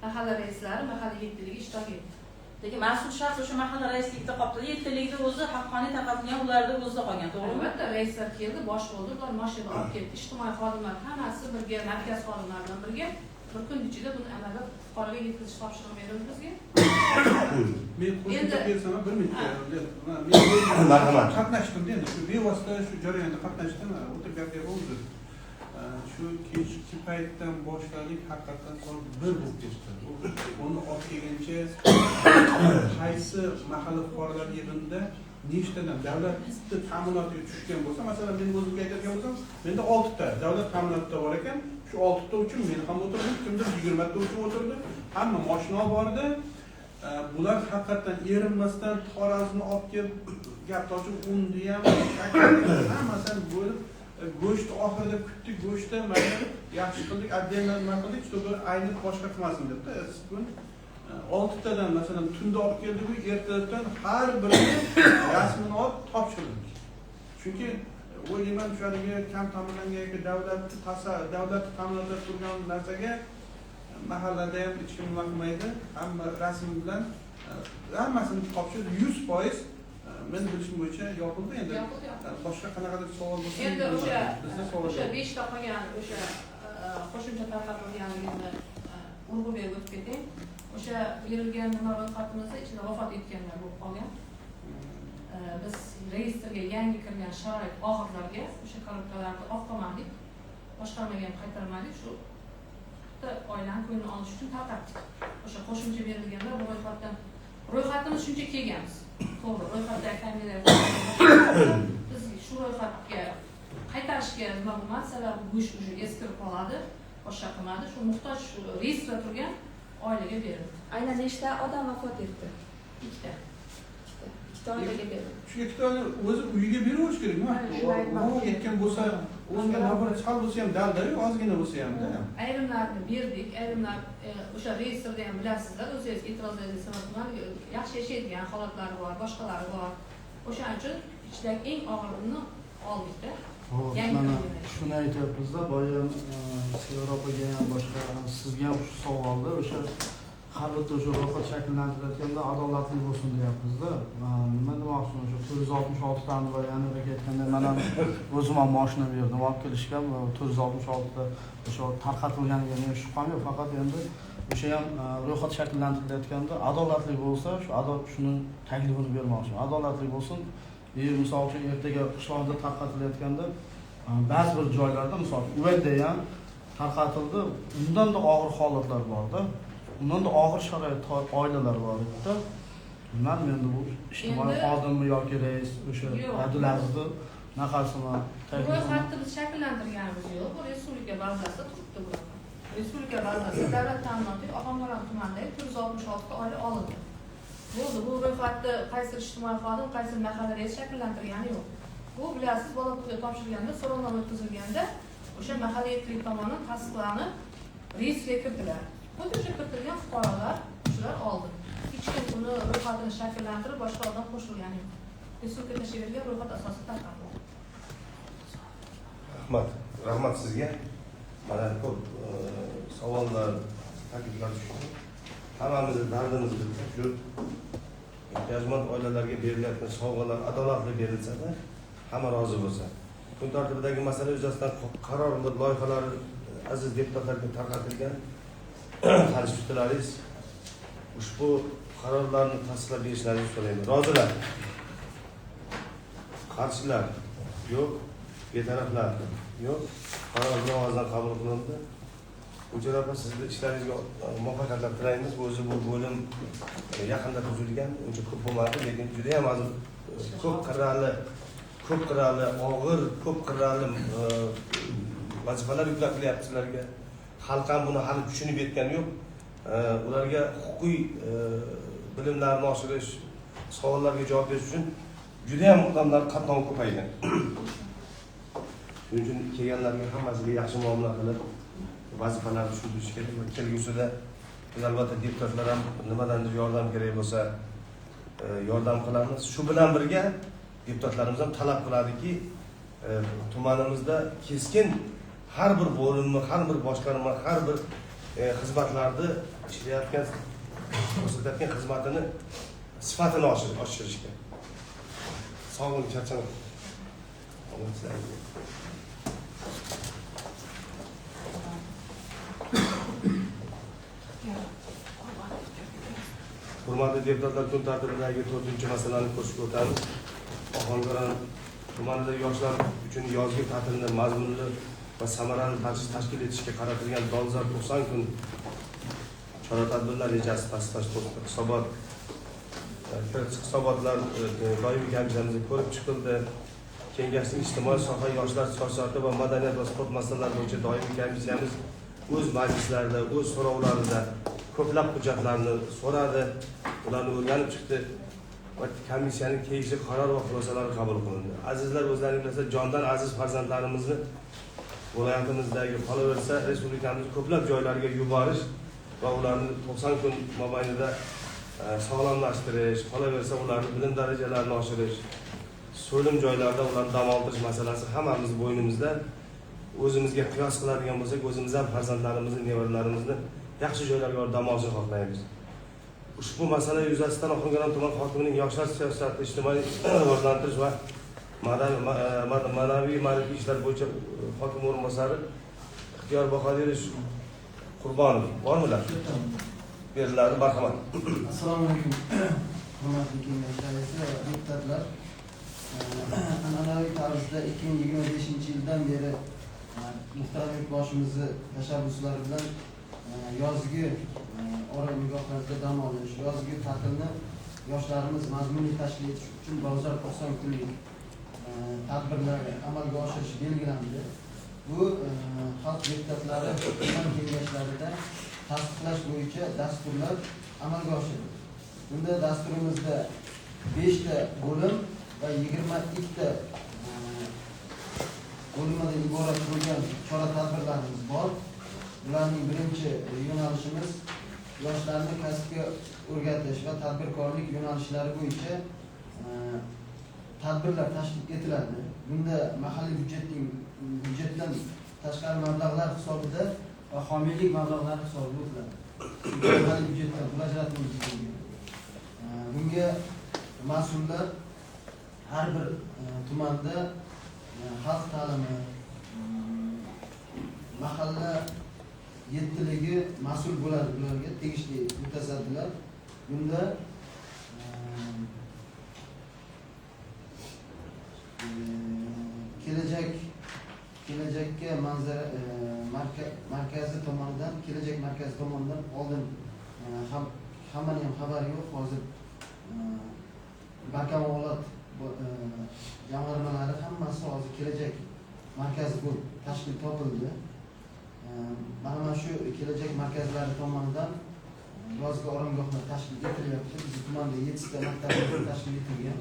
mahalla raislari, mahalla yetkiligi ishtirok etdi. Lekin mas'ul shaxs o'sha mahalla raisligida qoldi. Yetkililikda o'zi haqqoniy tarqatilgan ularda o'zida qolgan, to'g'rimi? Albatta, raislar keldi, bosh bo'ldi, ular mashina olib ketdi. Ijtimoiy xodimlar hammasi birga, markaz xodimlari bilan birga bir kun ichida buni amalga fuqaroga yetkazish topshirig'i berildi bizga. Men qo'shimcha bersam, bir minut. Marhamat. Qatnashdim endi shu bevosita shu jarayonda qatnashdim. O'tirib gapga bo'ldi. Shu kechki paytdan boshladik, haqiqatan soat 1 bo'lib ketdi. Uni olib kelguncha qaysi mahalla fuqarolar yig'inida nechtadan davlat ta'minotiga tushgan bo'lsa, masalan men o'zimga aytadigan bo'lsam, menda 6 ta davlat ta'minotida bor ekan, shu 6 ta uchun men ham o'tirdim, kimdir 20 ta uchun o'tirdi, hamma mashina bordi. Bular haqiqatan erinmasdan Xorazmni olib kelib gap ochib undi ham, hammasini bo'lib go'sht oxirida kutdik, go'shtda mana yaxshi qildik, отдельно nima qildik, чтобы ayni boshqa qilmasin debdi. Bugun 6 tadan masalan tunda olib keldik, ertadan har biriga rasmini olib topshirdik. Chunki o'ylayman shularga kam ta'minlangan davlat ta'minotida turgan narsaga mahallada ham hech kim nima qilmaydi, hamma rasm bilan hammasini topshirib 100% men bilishim bo'yicha yopildi. Endi boshqa qanaqadir savol bo'lsa, endi o'sha 5 ta qolgan o'sha qo'shimcha tarqatilganligini urg'u berib o'tib ketdik. O'sha berilgan nima ro'yxatimizda ichida vafot etganlar bo'lib qolgan. Biz reyestrga yangi kirgan sharoit og'irlarga o'sha korrupsiyalarni olib qolmadik, boshqarmaga ham qaytarmadik. Shu oilani ko'nglini olish uchun tarqatdik. O'sha qo'shimcha berilganlar bu ro'yxatimiz shuncha kelganmiz. To'g'ri, ro'yxatda familiyalar biz shu ro'yxatga qaytarishga nima bo'lmadi, sababi go'sht уже eskirib qoladi, boshqa qilmadi. Shu muhtoj reyestrda turgan oilaga berildi. Aynan nechta odam vafot etdi? 2 ta. joyiga berdi. Shu ikkitani o'zi uyiga beraverish kerakmi? Nima yetgan bo'lsa, o'ziga naborat chal bo'lsa ham dalda-yu, ozgina bo'lsa ham-da. Ayrimlarni berdik, ayrimlar o'sha reyestrda ham bilasizlar, o'zingiz e'tirozlaringizni sabab yaxshi yashaydigan holatlari bor, boshqalari bor. O'shaning uchun ichidagi eng og'irini oldikda. Mana shuni aytyapmizda, boya Sevara opaga ham boshqa sizga ham shu savolda o'sha har bitta o'sha ro'yxat shakllantirayotganda adolatli bo'lsin deyapmizda. Nima demoqchiman, o'sha 466 tani va yana aytganda men ham o'zim ham mashina berdim, olib kelishga 466 ta o'sha tarqatilganiga men shubham yo'q, faqat endi o'sha ham ro'yxat shakllantirilayotganda adolatli bo'lsa, shuni taklifini bermoqchiman. Adolatli bo'lsin. Misol uchun ertaga qishloqda tarqatilayotganda ba'zi bir joylarda misol Uvalda ham tarqatildi, undan-da og'ir holatlar borda. Undan da og'ir sharoit oilalar bor edi. Nima endi bu ijtimoiy xodimmi yoki rais o'sha adilazdi naqasimi ro'yxatni biz shakllantirganimiz yo'q. Bu respublika bazasida turibdi bu. Respublika bazasida davlat ta'minoti Ohangaron tumanidagi 466 ta oila olindi. Bo'ldi, bu ro'yxatni qaysi ijtimoiy xodim, qaysi mahalla rais shakllantirgani yo'q. Bu bilasiz, bola pulga topshirilganda, so'rovnoma o'tkazilganda o'sha mahalla yetkili tomonidan tasdiqlanib reyestrga kiritiladi. Bu o'sha kiritilgan fuqarolar shular oldi. Hech kim uni ro'yxatini shakllantirib boshqalardan qo'shilgani yo'q. Respublika tashkil ro'yxat asosida tarqatildi. Rahmat sizga. Mana ko'p savollar, takliflar tushdi. Hammamizni dardimiz shu ehtiyojmand oilalarga berilayotgan sovg'alar adolatli berilsa-da, hamma rozi bo'lsa. Kun tartibidagi masala yuzasidan qaror va loyihalar aziz deputatlarga tarqatilgan. Qarshi ushbu qarorlarni tasdiqlab berishlaringizni so'rayman. Rozilar? Qarshilar? Yo'q. Betaraflar? Yo'q. Qaror ovozdan qabul qilindi. Ujar opa, sizni ishlaringizga muvaffaqiyatlar tilaymiz. O'zi bu bo'lim yaqinda tuzilgan, uncha ko'p bo'lmadi, lekin juda ham hozir ko'p qirrali, og'ir, ko'p qirrali vazifalar yuklatilyapti sizlarga. Xalq ham buni hali tushunib yetgani yo'q. Ularga huquqiy bilimlarni oshirish, savollarga javob berish uchun juda ham odamlar qatnovi ko'paygan. Shuning uchun kelganlarga hammasiga yaxshi muomala qilib, vazifalarni tushundirish kerak va kelgusida albatta deputatlar ham nimadandir yordam kerak bo'lsa yordam qilamiz. Shu bilan birga deputatlarimiz ham talab qiladiki, tumanimizda keskin har bir bo'limni, har bir boshqarma, har bir xizmatlarni ishlayotgan, ko'rsatayotgan xizmatini sifatini oshirishga. Sog' bo'ling, charchamang. Hurmatli deputatlar, kun tartibidagi 4-masalani ko'rsatib o'tamiz. Ohangaron tumanida yoshlar uchun yozgi ta'tilni mazmunli va samarali tashkil etishga qaratilgan dolzarb 90 kun chora-tadbirlar rejasi tasdiqlash to'g'risida hisobotlar doimiy komissiyamizda ko'rib chiqildi. Kengashning ijtimoiy soha, yoshlar siyosati va madaniyat va sport masalalari bo'yicha doimiy komissiyamiz o'z majlislarida, o'z so'rovlarida ko'plab hujjatlarni so'radi, ularni o'rganib chiqdi va komissiyaning tegishli qaror va xulosalari qabul qilindi. Azizlar, o'zlaringiz bilasiz, jondan aziz farzandlarimizni viloyatimizdagi qolaversa respublikamiz ko'plab joylarga yuborish va ularni 90 kun mobaynida sog'lomlashtirish, qolaversa ularning bilim darajalarini oshirish, so'lim joylarda ularni dam oltirish masalasi hammamiz bo'ynimizda. O'zimizga qiyos qiladigan bo'lsak, o'zimiz ham farzandlarimizni, nevaralarimizni yaxshi joylarga dam olishni xohlaymiz. Ushbu masala yuzasidan Ohangaron tuman hokimining yoshlar siyosati, ijtimoiy rivojlantirish va ma'naviy ma'rifiy ishlar bo'yicha hokim o'rinbosari Ixtiyor Boqodirovich Qurbonov bormilar? Beriladi, marhamat. Assalomu alaykum. Hurmatli kengash raisi va deputatlar. An'anaviy tarzda 2025-yildan beri muhtaram yurtboshimizni tashabbuslari bilan yozgi ora nigohlarda dam olish, yozgi ta'tilni yoshlarimiz mazmunli tashkil etish uchun dolzarb 90 kunlik tadbirlar amalga oshirish belgilandi. Bu xalq deputatlari tuman kengashlarida tasdiqlash bo'yicha dasturlar amalga oshirildi. Bunda dasturimizda 5 ta bo'lim va 22 ta bo'limdan iborat bo'lgan chora-tadbirlarimiz bor. Ularning birinchi yo'nalishimiz yoshlarni kasbga o'rgatish va tadbirkorlik yo'nalishlari bo'yicha tadbirlar tashkil etiladi. Bunda mahalliy byudjetdan tashqari mablag'lar hisobida va homiylik mablag'lari hisobida o'tiladi. Mahalliy byudjetdan pul ajratilmaydi. Bunga mas'ullar har bir tumanda xalq ta'limi, mahalla yettiligi mas'ul bo'ladi, ularga tegishli mutasaddilar. Bunda kelajakka manzara markazi tomonidan, kelajak markazi tomonidan oldin hammaning ham xabari yo'q. Hozir barkamolot jamg'armalari hammasi hozir kelajak markazi bo'lib tashkil topildi. Mana shu kelajak markazlari tomonidan yozgi oromgohlar tashkil etilyapti. Biz tumanda 7 ta maktablar tashkil etilgan.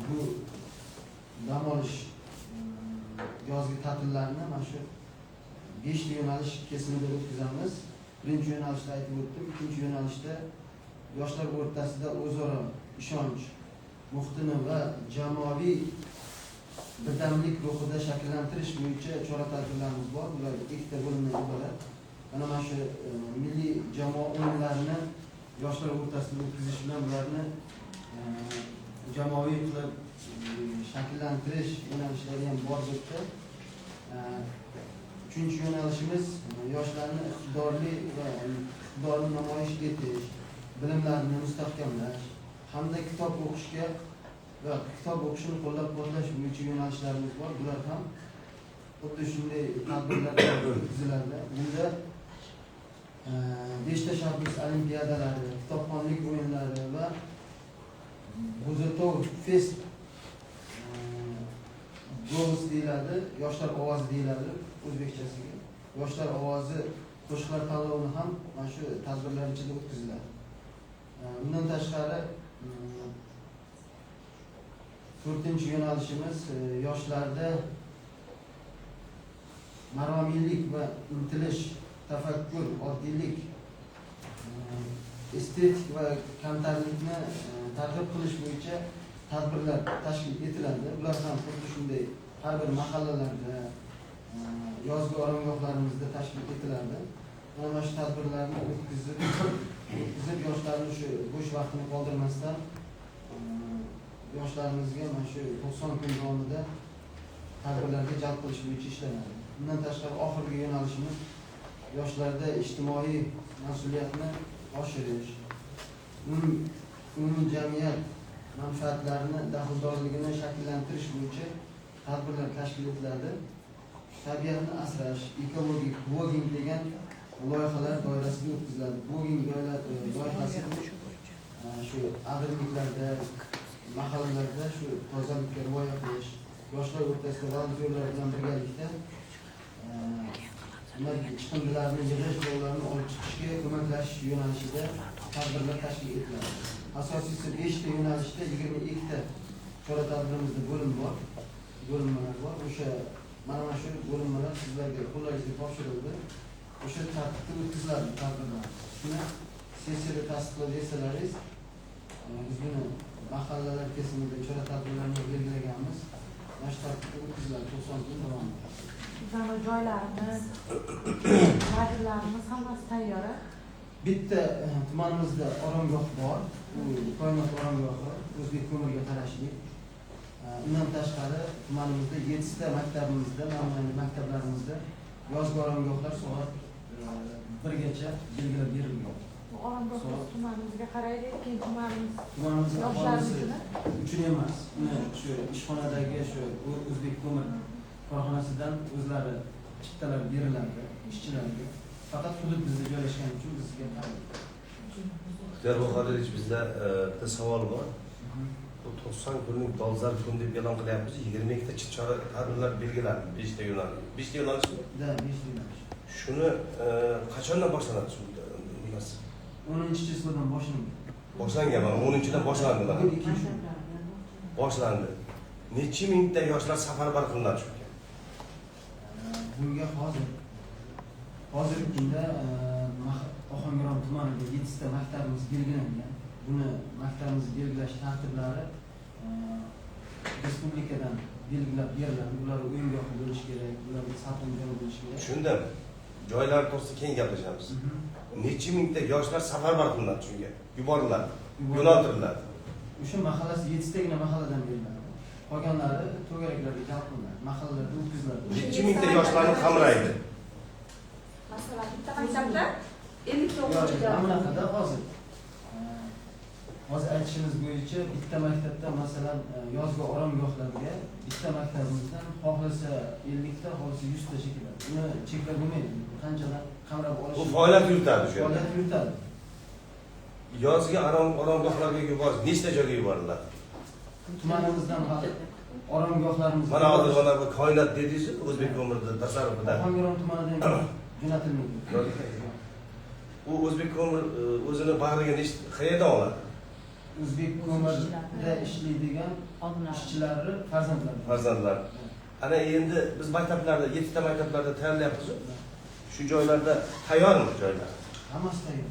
Bu dam olish yozgi ta'tillarni mana shu 5 ta yo'nalish kesimida o'tkazamiz. Birinchi yo'nalishda aytib o'tdim, ikkinchi yo'nalishda yoshlar o'rtasida o'zaro ishonch muhitini va jamoaviy birdamlik ruhida shakllantirish bo'yicha chora-tadbirlarimiz bor. Ular 2 ta bo'limdan iborat. Mana shu milliy jamoa o'yinlarini yoshlar o'rtasida o'tkazish bilan ularni jamoaviy qilib shakllantirish yo'nalishlari ham bor bo'ldi. Uchinchi yo'nalishimiz yoshlarni iqtidorini namoyish etish, bilimlarini mustahkamlash hamda kitob o'qishga va kitob o'qishini qo'llab-quvvatlash bo'yicha yo'nalishlarimiz bor. Bular ham xuddi shunday tadbirlar o'tkaziladi. Bunda 5 ta shahar olimpiadalari, kitobxonlik o'yinlari va Buzatov Fest Go'z deyiladi, yoshlar ovozi deyiladi o'zbekchasiga. Yoshlar ovozi qo'shiqlar tanlovini ham mana shu tadbirlar ichida o'tkaziladi. Bundan tashqari 4-chi yo'nalishimiz yoshlarda maromiylik va intilish, tafakkur, oddiylik, estetik va kamtarlikni targ'ib qilish bo'yicha tadbirlar tashkil etiladi. Ular ham xuddi shunday har bir mahallalarda, yozgi oromgohlarimizda tashkil etiladi. Mana shu tadbirlarni o'tkazib yoshlarni shu bo'sh vaqtini qoldirmasdan yoshlarimizga mana shu 90 kun davomida tadbirlarga jalb qilish bo'yicha ishlanadi. Bundan tashqari oxirgi yo'nalishimiz yoshlarda ijtimoiy mas'uliyatni oshirish, umumiy jamiyat manfaatlarini daxldorligini shakllantirish bo'yicha tadbirlar tashkil etiladi. Tabiatni asrash, ekologik blogging degan loyihalar doirasida o'tkaziladi. Blogging loyihasi shu ag'irliklarda, mahallalarda shu tozalikka rioya qilish, yoshlar o'rtasida volontyorlar bilan birgalikda chiqindilarni yig'ish va ularni olib chiqishga ko'maklashish yo'nalishida tadbirlar tashkil etiladi. Asosiysi 5 ta yo'nalishda 22 ta chora-tadbirimizda bo'linmalar bor. O'sha mana shu bo'linmalar sizlarga qo'llaringizga topshirildi. O'sha tartibda o'tkaziladi tadbirlar. Shuni sessiyada tasdiqlab bersalaringiz, biz buni mahallalar kesimida chora-tadbirlarni belgilaganmiz. Mana shu tartibda o'tkaziladi 90 kun davomida. Bizning joylarimiz, лагерlarimiz hammasi tayyor. Bitta tumanimizda oromgoh bor. Bu koinot oromgohi, o'zbek ko'mirga qarashli. Undan tashqari tumanimizda 7 ta maktabimizda, namunali maktablarimizda yozgi oromgohlar soat 1gacha belgilab berilgan. Bu oromgoh tumanimizga qaraydi, keyin tumanimiz yoshlarimiz uchun emas. Shu ishxonadagi shu o'zbek ko'mir korxonasidan o'zlari chiptalar beriladi ishchilarga. Faqat hudud bizda joylashgani uchun bizga qaraydi. Ixtiyor Buxoroyevich, bizda bitta savol bor. Bu 90 kunlik dolzarb kun deb e'lon qilyapmiz. 22 ta chora-tadbirlar belgilandi. 5 ta yo'nalish. 5 ta yo'nalishmi? Da, 5 ta yo'nalish. Shuni qachondan boshlanadi shu? 10-chisidan boshlanadi. Boshlangan, mana 10-dan boshlandilar. Bugun 2-chi. Boshlandi. Necha mingta yoshlar safarbar qilinadi shu yerga? Bunga hozirgi kunda Ohangaron tumanida 7 ta maktabimiz belgilangan. Buni maktabimiz belgilash tartiblari respublikadan belgilab beriladi. Ular o'yingoh bo'lishi kerak, ularga sarflangan bo'lishi kerak. Tushundim. Joylar to'g'risida keyin gaplashamiz. Necha mingta yoshlar safarbar qilinadi shunga? Yuboriladi, yo'naltiriladi. O'sha mahallasi 7 tagina mahalladan beriladi. Qolganlari to'garaklarga jalb qilinadi, mahallalarda o'tkaziladi. Necha mingta yoshlarni qamraydi? Masalan, bitta maktabda 50 ta o'quvchi Bunaqada hozir aytishimiz bo'yicha bitta maktabda masalan yozgi oromgohlarga bitta maktabimizdan xohlasa 50 ta, xohlasa 100 ta chekladi. Uni cheklab bo'lmaydi. Qanchadan qamrab olish. Bu faoliyat yuritadi shu yerda. Faoliyat yuritadi. Yozgi oromgohlarga yuborish, nechta joyga yuboriladi? Tumanimizdan oromgohlarimiz. Mana hozir mana bu koinot dedingiz, O'zbek ko'mirida tasarrufida. Ohangaron tumanidan jo'natilmaydi. U O'zbek ko'mir o'zini bag'riga qayerdan oladi? O'zbek ko'mirda ishlaydigan ishchilari Farzandlar. Ana endi biz maktablarda 7 ta maktablarda tayyorlayapmiz. Shu joylarda tayyormi joylar? Hammasi tayyor.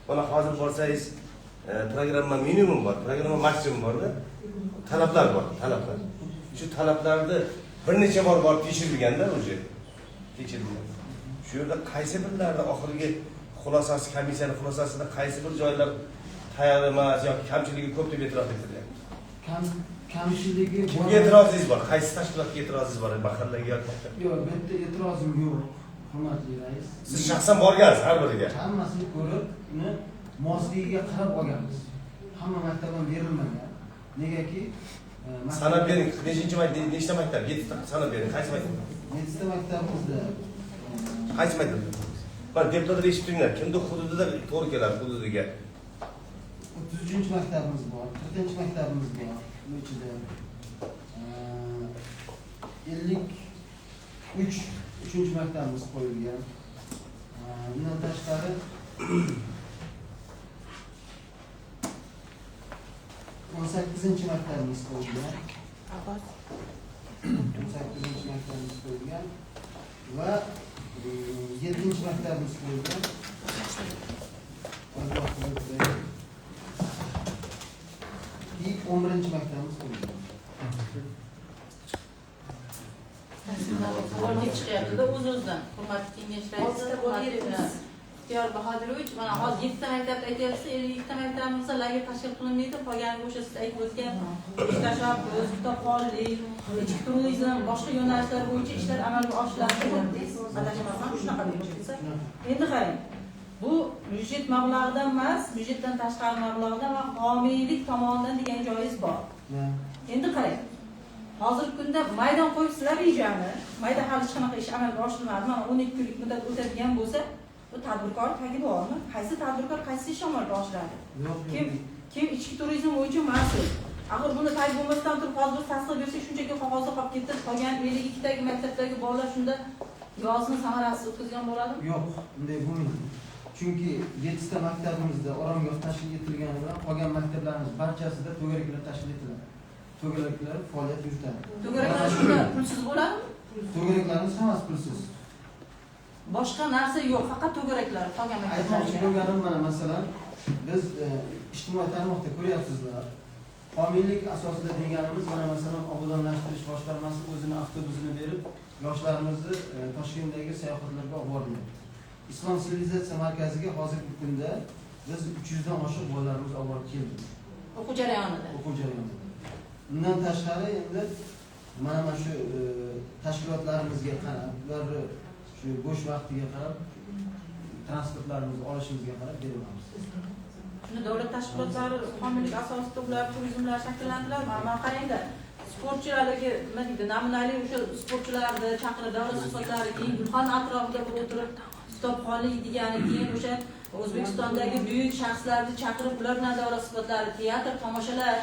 Mana hozir borsangiz, programma minimum bor, programma maksimum bor-da. Talablar bor, talablar. Shu talablarni bir necha bor borib tekshirilganda o'zi. Tekshirilgan. Shu yerda qaysi birlarda oxirgi xulosasi, komissiyaning xulosasida qaysi bir joylar tayyor emas yoki kamchiligi ko'p deb e'tirof etilyapti. Kamchiligi Kimga e'tirozingiz bor? Qaysi tashkilotga e'tirozingiz bor? Mahallaga yoki yo'q, bitta e'tirozim yo'q. Hurmatli rais. Siz shaxsan borgansiz har biriga. Hammasini ko'rib, uni mosligiga qarab olganmiz. Hamma maktabdan berilmagan. Negaki sanab bering, nechinchi maktab, nechta maktab? 7 ta sanab bering. Qaysi maktab? 7 ta maktabimizda qaysi maktab? Bak deputatlar eshitib turinglar. Kimning hududida to'g'ri keladi hududiga? 33-maktabimiz bor, 40-maktabimiz bor. Bu ichida 53-maktabimiz qo'yilgan. Bundan tashqari 18-maktabimiz qo'yilgan. 18-maktabimiz qo'yilgan va 7-maktabimiz qo'yilgan. И 11-maktabimiz qo'yilgan. Savolga chiqyapti-da o'z-o'zidan. Hurmatli kengashlar, Ixtiyor Bahodirovich, mana hozir 7 ta maktabda aytyapsiz, 52 ta maktabimizda lager tashkil qilinmaydi. Qolgani o'sha siz aytib o'tgan ish tashabbus, kitobxonlik, ichki turizm, boshqa yo'nalishlar bo'yicha ishlar amalga oshiriladi. Adashmasam shunaqa deyapsiz. Endi qarang. Bu byudjet mablag'idan emas, byudjetdan tashqari mablag'idan va homiylik tomonidan degan joyingiz bor. Endi qarang. Hozirgi kunda maydon qo'yibsizlar rejani, mayda hali hech qanaqa ish amalga oshirilmadi. Mana 12 kunlik muddat o'tadigan bo'lsa, bu tadbirkor tagi bormi? Qaysi tadbirkor qaysi ish amalga oshiradi? Kim ichki turizm bo'yicha mas'ul? Axir buni tag bo'lmasdan turib hozir tasdiq bersak, shunchaki qog'ozda qolib ketdi. Qolgan 52 tagi maktabdagi bolalar shunda yozni samarasiz o'tkazgan bo'ladimi? Yo'q, bunday bo'lmaydi. Chunki 7 ta maktabimizda oromgoh tashkil etilgani bilan qolgan maktablarimiz barchasida to'garaklar tashkil etiladi. To'garaklar faoliyat yuritadi. To'garaklar shunda pulsiz bo'ladimi? To'garaklarimiz hammasi pulsiz. Boshqa narsa yo'q, faqat to'garaklar qolgan Aytmoqchi maktablarga. bo'lganim mana masalan biz ijtimoiy tarmoqda ko'ryapsizlar. Homiylik asosida deganimiz mana masalan obodonlashtirish boshqarmasi o'zini avtobusini berib yoshlarimizni Toshkentdagi sayohatlarga olib bormayapti. Islom sivilizatsiya markaziga hozirgi kunda biz 300 dan oshiq bolalarimizni olib borib keldik. O'quv jarayonida. O'quv jarayonida. Bundan tashqari endi mana shu tashkilotlarimizga qarab, ularni shu bo'sh vaqtiga qarab transportlarimizni olishimizga qarab beramiz. Shuni davlat tashkilotlari homiylik asosida ular turizmlar shakllantiriladi. Mana qarangda, sportchilarga nima deydi, namunali o'sha sportchilarni chaqirib, davlat suhbatlari, keyin gulxon atrofida o'tirib kitobxonlik degani, keyin o'sha O'zbekistondagi buyuk shaxslarni chaqirib, ular bilan davlat suhbatlari, teatr, tomoshalar,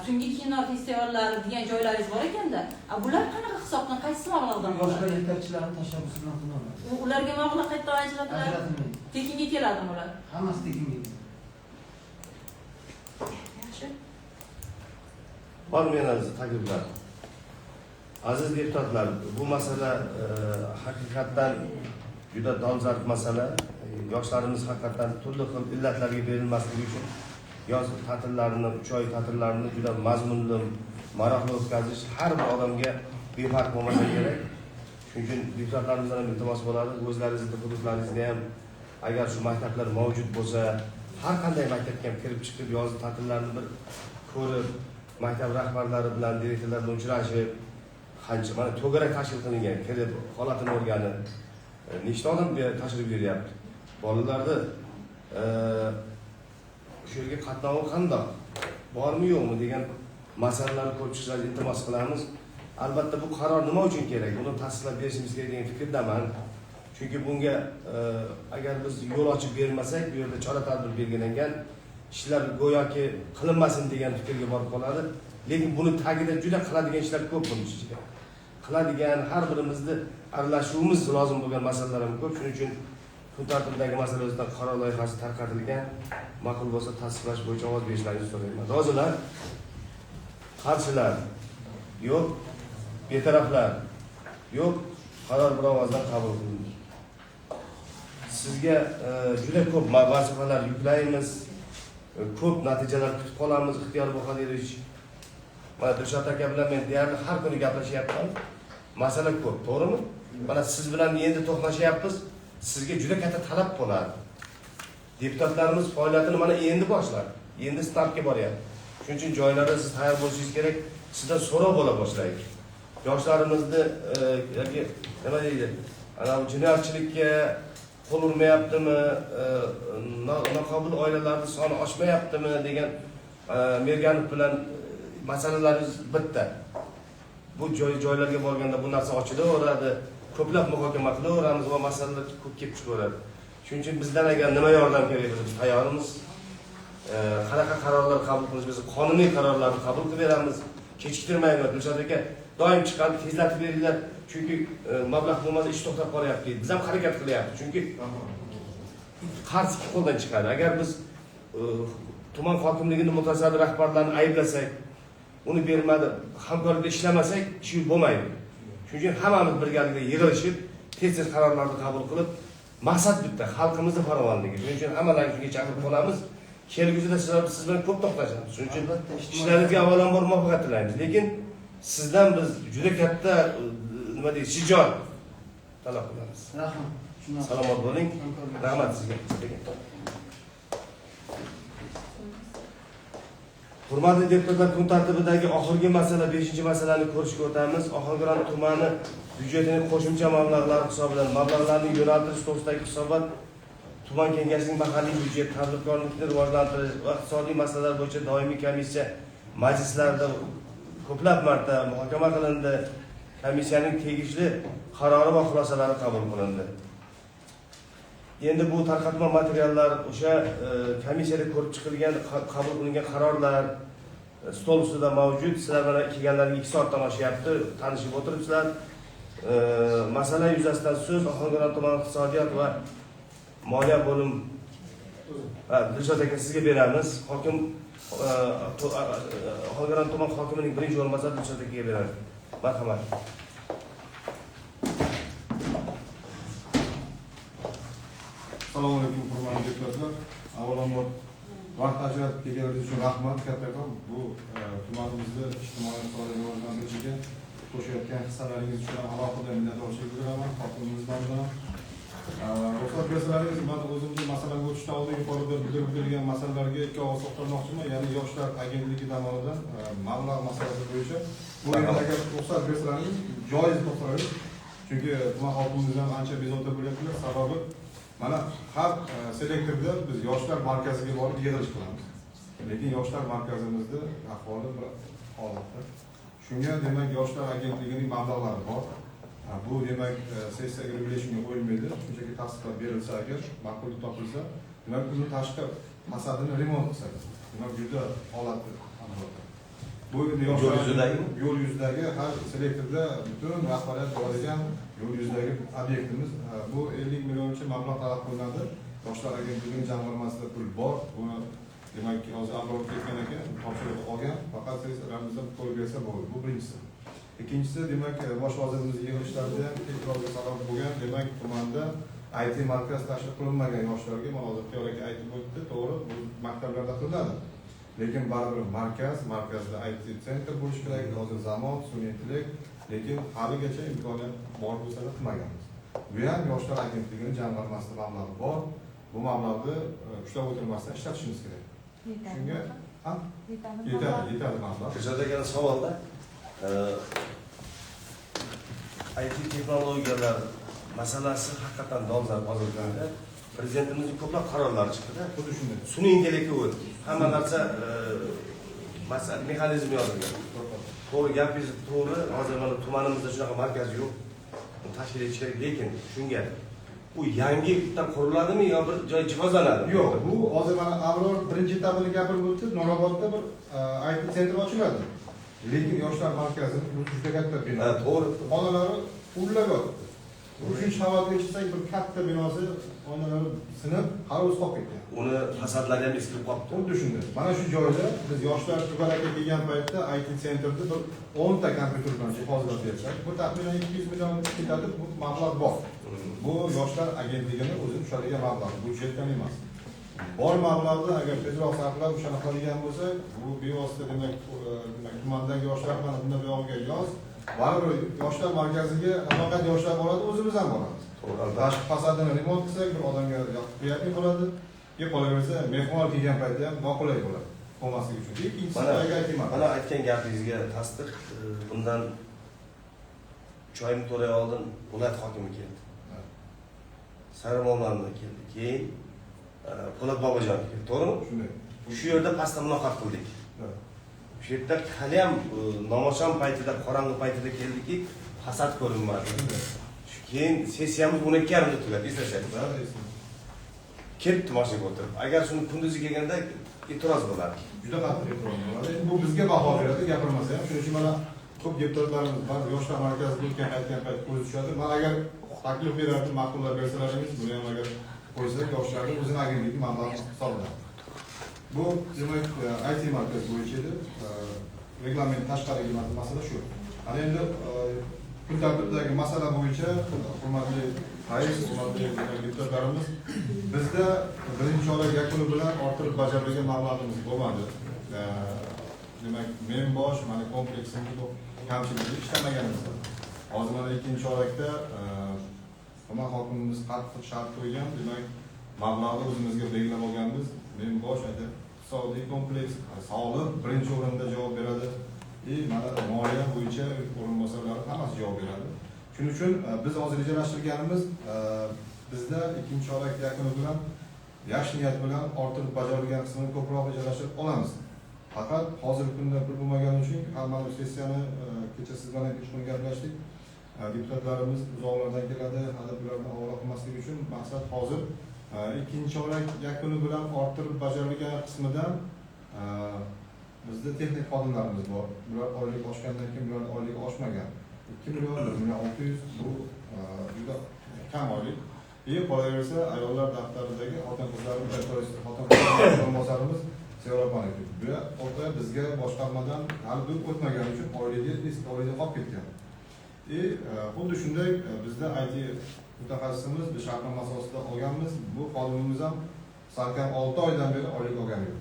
tungi kino festivallari degan joylaringiz bor ekanda. Bular qanaqa hisobdan, qaysi mablag'dan Yoshlar bo'ladi? yetakchilari tashabbusi bilan qilinadi. Ularga mablag' qayerdan ajratiladi? Ajratilmaydi. Tekinga keladimi ular? Hammasi tekinga. Bormi yana takliflar? Aziz deputatlar, bu masala haqiqatdan juda dolzarb masala. Yoshlarimiz haqiqatdan turli xil illatlarga berilmasligi uchun yoz ta'tillarini, 3 oy ta'tillarini juda mazmunli, maroqli o'tkazish har bir odamga befarq bo'lmasa kerak. Shuning uchun deputatlarimizdan ham iltimos bo'ladi, o'zlaringizning hududlaringizda ham agar shu maktablar mavjud bo'lsa, har qanday maktabga ham kirib chiqib yoz ta'tillarini bir ko'rib, maktab rahbarlari bilan, direktorlar bilan uchrashib, qancha mana to'garak tashkil qilingan, kirib holatini o'rganib, nechta odam tashrif beryapti. Bolalarni shu yerga qatnovi qandoq, bormi yo'qmi degan masalalarni ko'rib chiqishni iltimos qilamiz. Albatta bu qaror nima uchun kerak? Buni tasdiqlab berishimiz kerak degan fikrdaman. Chunki bunga agar biz yo'l ochib bermasak, bu yerda chora-tadbir belgilangan, ishlar go'yoki qilinmasin degan fikrga borib qoladi. Lekin buni tagida juda qiladigan ishlar ko'p buning ichida. Qiladigan har birimizni aralashuvimiz lozim bo'lgan masalalar ham ko'p. Shuning uchun kun tartibidagi masala o'zidan qaror loyihasi tarqatilgan. Ma'qul bo'lsa tasdiqlash bo'yicha ovoz berishlaringizni so'rayman. Rozilar? Qarshilar? Yo'q. Betaraflar? Yo'q. Qaror bir ovozdan qabul qilindi. Sizga juda ko'p vazifalar yuklaymiz. Ko'p natijalar kutib qolamiz, ixtiyor bu Qodirish. Mana Dilshod aka bilan men deyarli har kuni gaplashyapman. Masala ko'p, to'g'rimi? Mana siz bilan endi to'qnashyapmiz. Sizga juda katta talab bo'ladi. Deputatlarimiz faoliyatini mana endi boshladi. Endi startga boryapti. Shuning uchun joylarda siz tayyor bo'lishingiz kerak. Sizdan so'roq bo'la boshlaydi. Yoshlarimizni nima deydi? Ana jinoyatchilikka qo'l urmayaptimi, noqobil oilalarning soni oshmayaptimi degan Merganov bilan masalalarimiz bitta. Bu joylarga borganda bu narsa ochilaveradi, ko'plab muhokama qilaveramiz va masalalar ko'p kelib chiqaveradi. Shuning uchun bizdan agar nima yordam kerak bo'lsa biz tayyormiz. Qanaqa qarorlar qabul qilish, biz qonuniy qarorlarni qabul qilib beramiz. Kechiktirmaymiz. Dilshod aka doim chiqadi, tezlatib beringlar. Chunki mablag' bo'lmasa ish to'xtab qolyapti. Biz ham harakat qilyapmiz. Chunki qarz ikki qo'ldan chiqadi. Agar biz tuman hokimligining mutasaddi rahbarlarini ayblasak, uni bermadi, hamkorlikda ishlamasak, ish bo'lmaydi. Shuning uchun hammamiz birgalikda yig'ilishib, tez-tez qarorlarni qabul qilib, maqsad bitta, xalqimizning farovonligi. Shuning uchun hammalarni shunga chaqirib qolamiz. Kelgusida siz bilan ko'p to'xtashamiz. Shuning uchun ishlaringizga avvalambor muvaffaqiyat tilaymiz. Lekin sizdan biz juda katta nima deydi, shijoat talab qilamiz. Rahmat. Salomat bo'ling. Rahmat sizga. Hurmatli deputatlar, kun tartibidagi oxirgi masala 5-masalani ko'rishga o'tamiz. Ohangaron tumani byudjetining qo'shimcha mablag'lari hisobidan mablag'larning yo'naltirish to'g'risidagi hisobot tuman kengashining mahalliy byudjet, tadbirkorlikni rivojlantirish va iqtisodiy masalalar bo'yicha doimiy komissiya majlislarida ko'plab marta muhokama qilindi. Komissiyaning tegishli qarori va xulosalari qabul qilindi. Endi bu tarqatma materiallar o'sha komissiyada ko'rib chiqilgan, qabul qilingan qarorlar stol ustida mavjud. Sizlar mana kelganlarga 2 soatdan oshyapti, tanishib o'tiribsizlar. Masala yuzasidan so'z Ohangaron tuman iqtisodiyot va moliya bo'lim Dilshod aka sizga beramiz. Hokim Ohangaron tuman hokimining birinchi o'rinbosari Dilshod akaga beramiz. Marhamat. Assalomu alaykum hurmatli deputatlar. Avvalambor vaqt ajratib kelganingiz uchun rahmat kattakon. Bu tumanimizda ijtimoiy iqtisodiy rivojlantirishiga qo'shayotgan hissalaringiz uchun alohida minnatdorchilik bildiraman. Hokimimiz nomidan. Ruxsat bersalaringiz, men o'zimni masalaga o'tishdan oldin yuqorida bildirib berilgan masalalarga ikki og'iz to'xtalmoqchiman. Ya'ni yoshlar agentligi tomonidan mablag' masalasi bo'yicha bu yerda agar ruxsat bersalaringiz joiz to'xtalamiz. Chunki tuman hokimimiz ham ancha bezovta bo'lyaptilar. Sababi mana har selektorda biz yoshlar markaziga borib yig'ilish qilamiz. Lekin yoshlar markazimizda ahvoli bir holatda. Shunga demak yoshlar agentligining mablag'lari bor. Bu demak sessiyaga regulationiga qo'yilmaydi. Shunchaki tasdiqlab berilsa agar, ma'qul topilsa, demak uni tashqi fasadini remont qiladi. Demak juda holatli aniqladi. Bu endi yo'l yuzidagi har selektorda butun rahbariyat bo'ladigan yo'l yuzidagi obyektimiz. Bu 50 millioncha mablag' talab qilinadi. Yoshlar agentligining jamg'armasida pul bor. Buni demak hozir abror ketgan ekan, topshiriq olgan, faqat siz ramzdan qo'yib bersa bo'ldi. Bu birinchisi. Ikkinchisi, demak bosh vazirimiz yig'ilishlarida ham tekrorga sabab bo'lgan, demak tumanda IT markaz tashkil qilinmagan yoshlarga mana hozir teorik aytib o'tdi, to'g'ri, bu maktablarda qilinadi. Lekin baribir markazda IT sentr bo'lishi kerak, hozir zamon, sun'iy intellekt, lekin haligacha imkoniyat bor bo'lsa da qilmaganmiz. Bu ham yoshlar agentligining jamg'armasida mablag' bor. Bu mablag'ni ushlab o'tirmasdan ishlatishimiz kerak. Shunga ham yetadi mablag'. Kechada degan savolda IT texnologiyalar masalasi haqiqatan dolzarb hozirda. Prezidentimizning ko'plab qarorlari chiqdi-da. Xuddi shunday. Sun'iy intellektga o'tdi. Hamma narsa mexanizm yozilgan. To'g'ri gapingiz to'g'ri. Hozir mana tumanimizda shunaqa markaz yo'q. Tashkil etish kerak, lekin shunga bu yangidan quriladimi yo bir joy jihozlanadimi? Yo'q, bu hozir mana Abror birinchi etapini gapirib o'tdi. Nurobodda bir IT sentr ochiladi. Lekin yoshlar markazi bu juda katta bino. Ha, to'g'ri. Xonalari ullab yotibdi. 3 qavatga chiqsak bir katta binosi xonalari sinib, qaruz qolib ketgan. Uni fasadlari ham eskirib qolibdi. Xuddi shunday. Mana shu joyda biz yoshlar tugalakka kelgan paytda IT sentrda bir 10 ta kompyuter bilan jihozlab bersak, bu taxminan 200 million ketadi, bu mablag' bor. Bu yoshlar agentligini o'zi tushadigan mablag', budjetdan emas. Bor mablag'ni agar tezroq sarflab o'shani qiladigan bo'lsa, bu bevosita demak tumandagi yoshlar mana bundan buyog'iga yoz, baribir yoshlar markaziga nafaqat yoshlar boradi, o'zimiz ham boramiz. Tashqi fasadini remont qilsak, bir odamga yoqimli bo'ladi. Qolaversa, mehmon kelgan paytda ham noqulay bo'ladi. Bo'lmasligi uchun. Ikkinchisi mana aytgan gapingizga tasdiq, bundan 3 oyning to'ray oldin viloyat hokimi keldi. Sarmo'londan keldi. Keyin Po'lat Bobojon keldi. To'g'rimi? Shunday. Shu yerda pastda muloqot qildik. Shu yerda hali ham namosham paytida, qorong'i paytida keldiki, fasad ko'rinmadi. Keyin sessiyamiz 12:30da tugadi, eslashingiz. Ketdi mashinaga o'tirib. Agar shuni kunduzi kelganda e'tiroz bo'lardi. Juda qattiq e'tiroz bo'ladi. Bu bizga baho beradi, gapirmasa ham. Shuning uchun mana ko'p deputatlarimiz bor, yoshlar markazida o'tgan aytgan payt ko'z tushadi. Men agar taklif berardim, ma'qullab bersalaringiz, buni ham agar qo'ysak, yoshlarning o'zini agentligi mablag' hisoblanadi. Bu demak IT markaz bo'yicha edi. Reglament tashqaridagi masala shu. Ana endi kun tartibidagi masala bo'yicha hurmatli rais, hurmatli deputatlarimiz, bizda birinchi oylik yakuni bilan orttirib bajarilgan mablag'imiz bo'lmadi. Demak, men bosh mana kompleksimizda kamchiligi ishlamaganimiz. Hozir mana ikkinchi oylikda tuman hokimimiz qattiq shart qo'ygan, demak, mablag'ni o'zimizga belgilab olganmiz. Men bosh iqtisodiy kompleks, sog'liq birinchi o'rinda javob beradi. Mana moliya bo'yicha o'rinbosarlari hammasi javob beradi. Shuning uchun biz hozir rejalashtirganimiz bizda ikkinchi oylik yakuni bilan yaxshi niyat bilan orttirib bajarilgan qismini ko'proq rejalashtirib olamiz. Faqat hozirgi kunda pul bo'lmagani uchun hamma sessiyani kecha siz bilan kechqurun gaplashdik. Deputatlarimiz uzoqlardan keladi, hali bularni havola qilmaslik uchun maqsad hozir ikkinchi oylik yakuni bilan orttirib bajarilgan qismidan bizda texnik xodimlarimiz bor. Bular oylik oshgandan keyin bular oylik oshmagan. 2 million 1 million 600 bu juda kam oylik. Qolaversa ayollar daftaridagi xotin-qizlar o'rinbosarimiz Sevarxon aka. Bu o'rta bizga boshqarmadan hali deb o'tmagani uchun oyligi eski oylikda qolib ketgan. Xuddi shunday bizda IT mutaxassisimiz biz shartnoma asosida olganmiz. Bu xodimimiz ham salkam 6 oydan beri oylik olgani yo'q.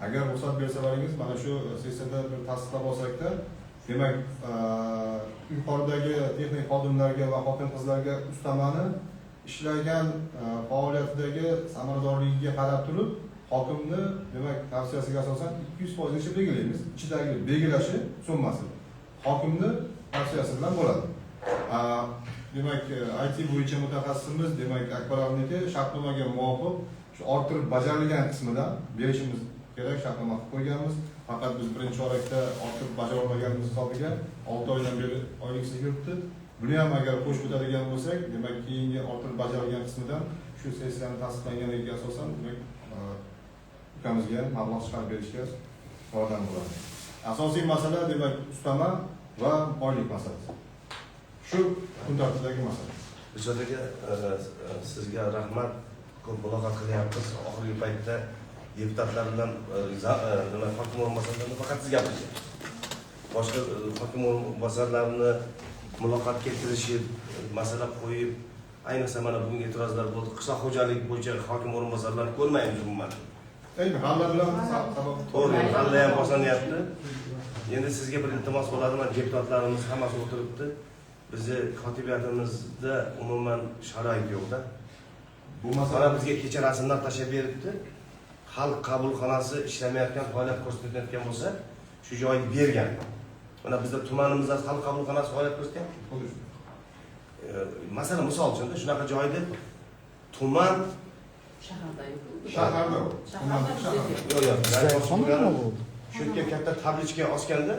Agar ruxsat bersalaringiz, mana shu sessiyada bir tasdiqlab olsak-da, demak, yuqoridagi texnik xodimlarga va xotin-qizlarga ustamani ishlagan faoliyatidagi samaradorligiga qarab turib, hokimni demak tavsiyasiga asosan 200% gacha belgilaymiz. Ichidagi belgilashi summasi hokimni tavsiyasi bilan bo'ladi. Demak, IT bo'yicha mutaxassisimiz, demak, Akbarovniki shartnomaga muvofiq shu orttirib bajarilgan qismidan berishimiz kerak, shartnoma qilib qo'yganmiz. Faqat biz birinchi oylikda orttirib bajarilmaganimiz hisobiga 6 oydan beri oyliksiz yuribdi. Buni ham agar qo'shib o'tadigan bo'lsak, demak, keyingi orttirib bajarilgan qismidan shu sessiyani tasdiqlanganiga asosan, demak, ukamizga ham mablag' chiqarib berishga yordam bo'ladi. Asosiy masala demak ustama va oylik masalasi. Shu kun tartibidagi masala. Ijodga sizga rahmat, ko'p muloqot qilyapmiz. Oxirgi paytda deputatlar bilan nima hokim o'rinbosarlarini faqat siz gapirishyapsiz. Boshqa hokim o'rinbosarlarini muloqotga kirishib, masala qo'yib, ayniqsa mana bugun e'tirozlar bo'ldi. Qishloq xo'jaligi bo'yicha hokim o'rinbosarlarini ko'rmaymiz umuman. Endi g'alla bilan sabab To'g'ri, g'alla ham boshlanyapti. Endi sizga bir iltimos bo'ladi, mana deputatlarimiz hammasi o'tiribdi. Bizni kotibiyatimizda umuman sharoit yo'q-da. bu Mana masala bizga kecha rasmlar tashlab beribdi. Xalq qabulxonasi ishlamayotgan, faoliyat ko'rsatayotgan bo'lsa, shu joyni bergan. Mana bizda tumanimizda xalq qabulxonasi faoliyat ko'rsatgan. Masalan, misol uchun shunaqa joyda tuman Shaharda yo'q. shaharda yo'q. Shu yerga katta tablichka osganda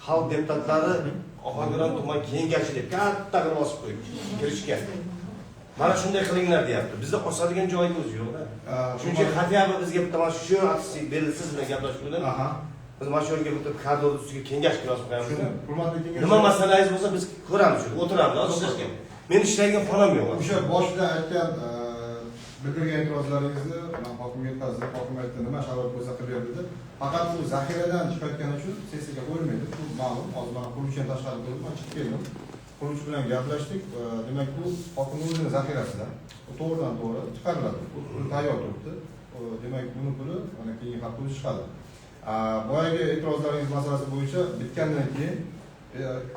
xalq deputatlari Ohangaron tuman kengashi deb katta qilib osib qo'yib kirishgan. Mana shunday qilinglar deyapti. Bizda osadigan joyimiz o'zi yo'q-da. Chunki xatiyaba bizga bitta mana shu artistik belgisiz bilan gaplashib qo'ydim. Biz mana shu yerga bitta kadr ustiga kengash yozib qo'yamiz. hurmatli kengash. Nima masalangiz bo'lsa biz ko'ramiz, o'tiramiz, ishlashga. Men ishlaydigan xonam yo'q. O'sha boshida aytgan bildirgan e'tirozlaringizni men hokimga yetkazdim. Hokim aytdi, nima sharoit bo'lsa qilib ber dedi. Faqat bu zaxiradan chiqayotgani uchun sessiyaga qo'yilmaydi. Bu ma'lum. Hozir men quruvchidan tashqari bo'ldim, men chiqib keldim. Quruvchi bilan gaplashdik. Demak, bu hokimning o'zining zaxirasidan to'g'ridan to'g'ri chiqariladi. Bu tayyor turibdi. Demak, buni puli mana keyin haq o'zi chiqadi. Boyagi e'tirozlaringiz masalasi bo'yicha bitgandan keyin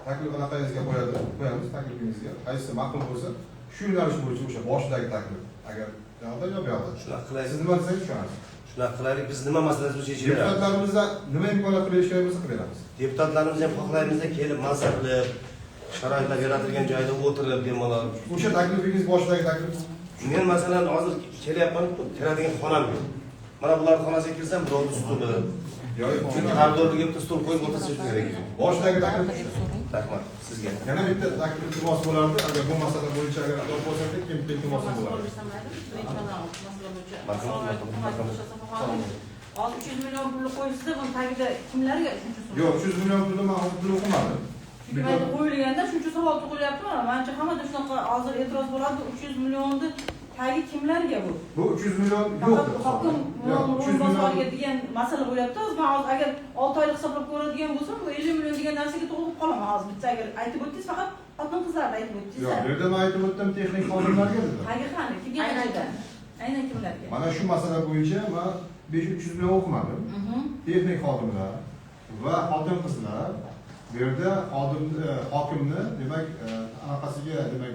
taklif anaqangizga qo'yamiz taklifingizga. Qaysi ma'qul bo'lsa, shu yo'nalish bo'yicha o'sha boshidagi taklif. Agar yo'qda yo yo'qda. Shunaqa qilaylik. Siz nima desangiz tushunasiz. Shunaqa qilaylik. Biz nima masalasi bo'yicha yechib beramiz. Deputatlarimizda nima imkoniyat berish kerak bo'lsa qilib beramiz. Deputatlarimiz ham xohlaymizda kelib maza qilib, sharoitlar yaratilgan joyda o'tirib bemalol. O'sha taklifingiz boshidagi taklif. Men masalan hozir kelyapman-ku, kiradigan xonam yo'q. Mana bular xonasiga kirsam, birovni stuli, chunki har do'rga bitta stul qo'yib o'tirsa kerak. Boshidagi taklif. Rahmat sizga. Yana bitta taklif iltimos bo'lardi. Agar bu masala bo'yicha agar ado bo'lsak, kim iltimos bo'lardi. Hozir 300 million pulni qo'yishsa, buni tagida kimlarga shuncha so'm? Yo'q, 300 million pulni men hozir pul o'qimadim. Chunki mayda qo'yilganda shuncha savol tug'ilyapti mana. Menimcha hammada shunaqa hozir e'tiroz bo'ladi. 300 millionni tagi kimlarga bu? Bu 300 million yo'q. Hokim 300 o'rinbosariga degan masala bo'lyapti. Hozir men hozir agar 6 oylik hisoblab ko'radigan bo'lsam, bu 50 million degan narsaga to'g'rilib qolaman hozir. Bitta agar aytib o'tdingiz, faqat xotin-qizlarni aytib o'tdingiz. Yo'q, bu yerda men aytib o'tdim texnik xodimlarga dedim. Tagi qani? Kimga? Aynan kimlarga? Mana shu masala bo'yicha men 500 million o'qimadim. Texnik xodimlar va xotin-qizlar bu yerda hokimni demak anaqasiga demak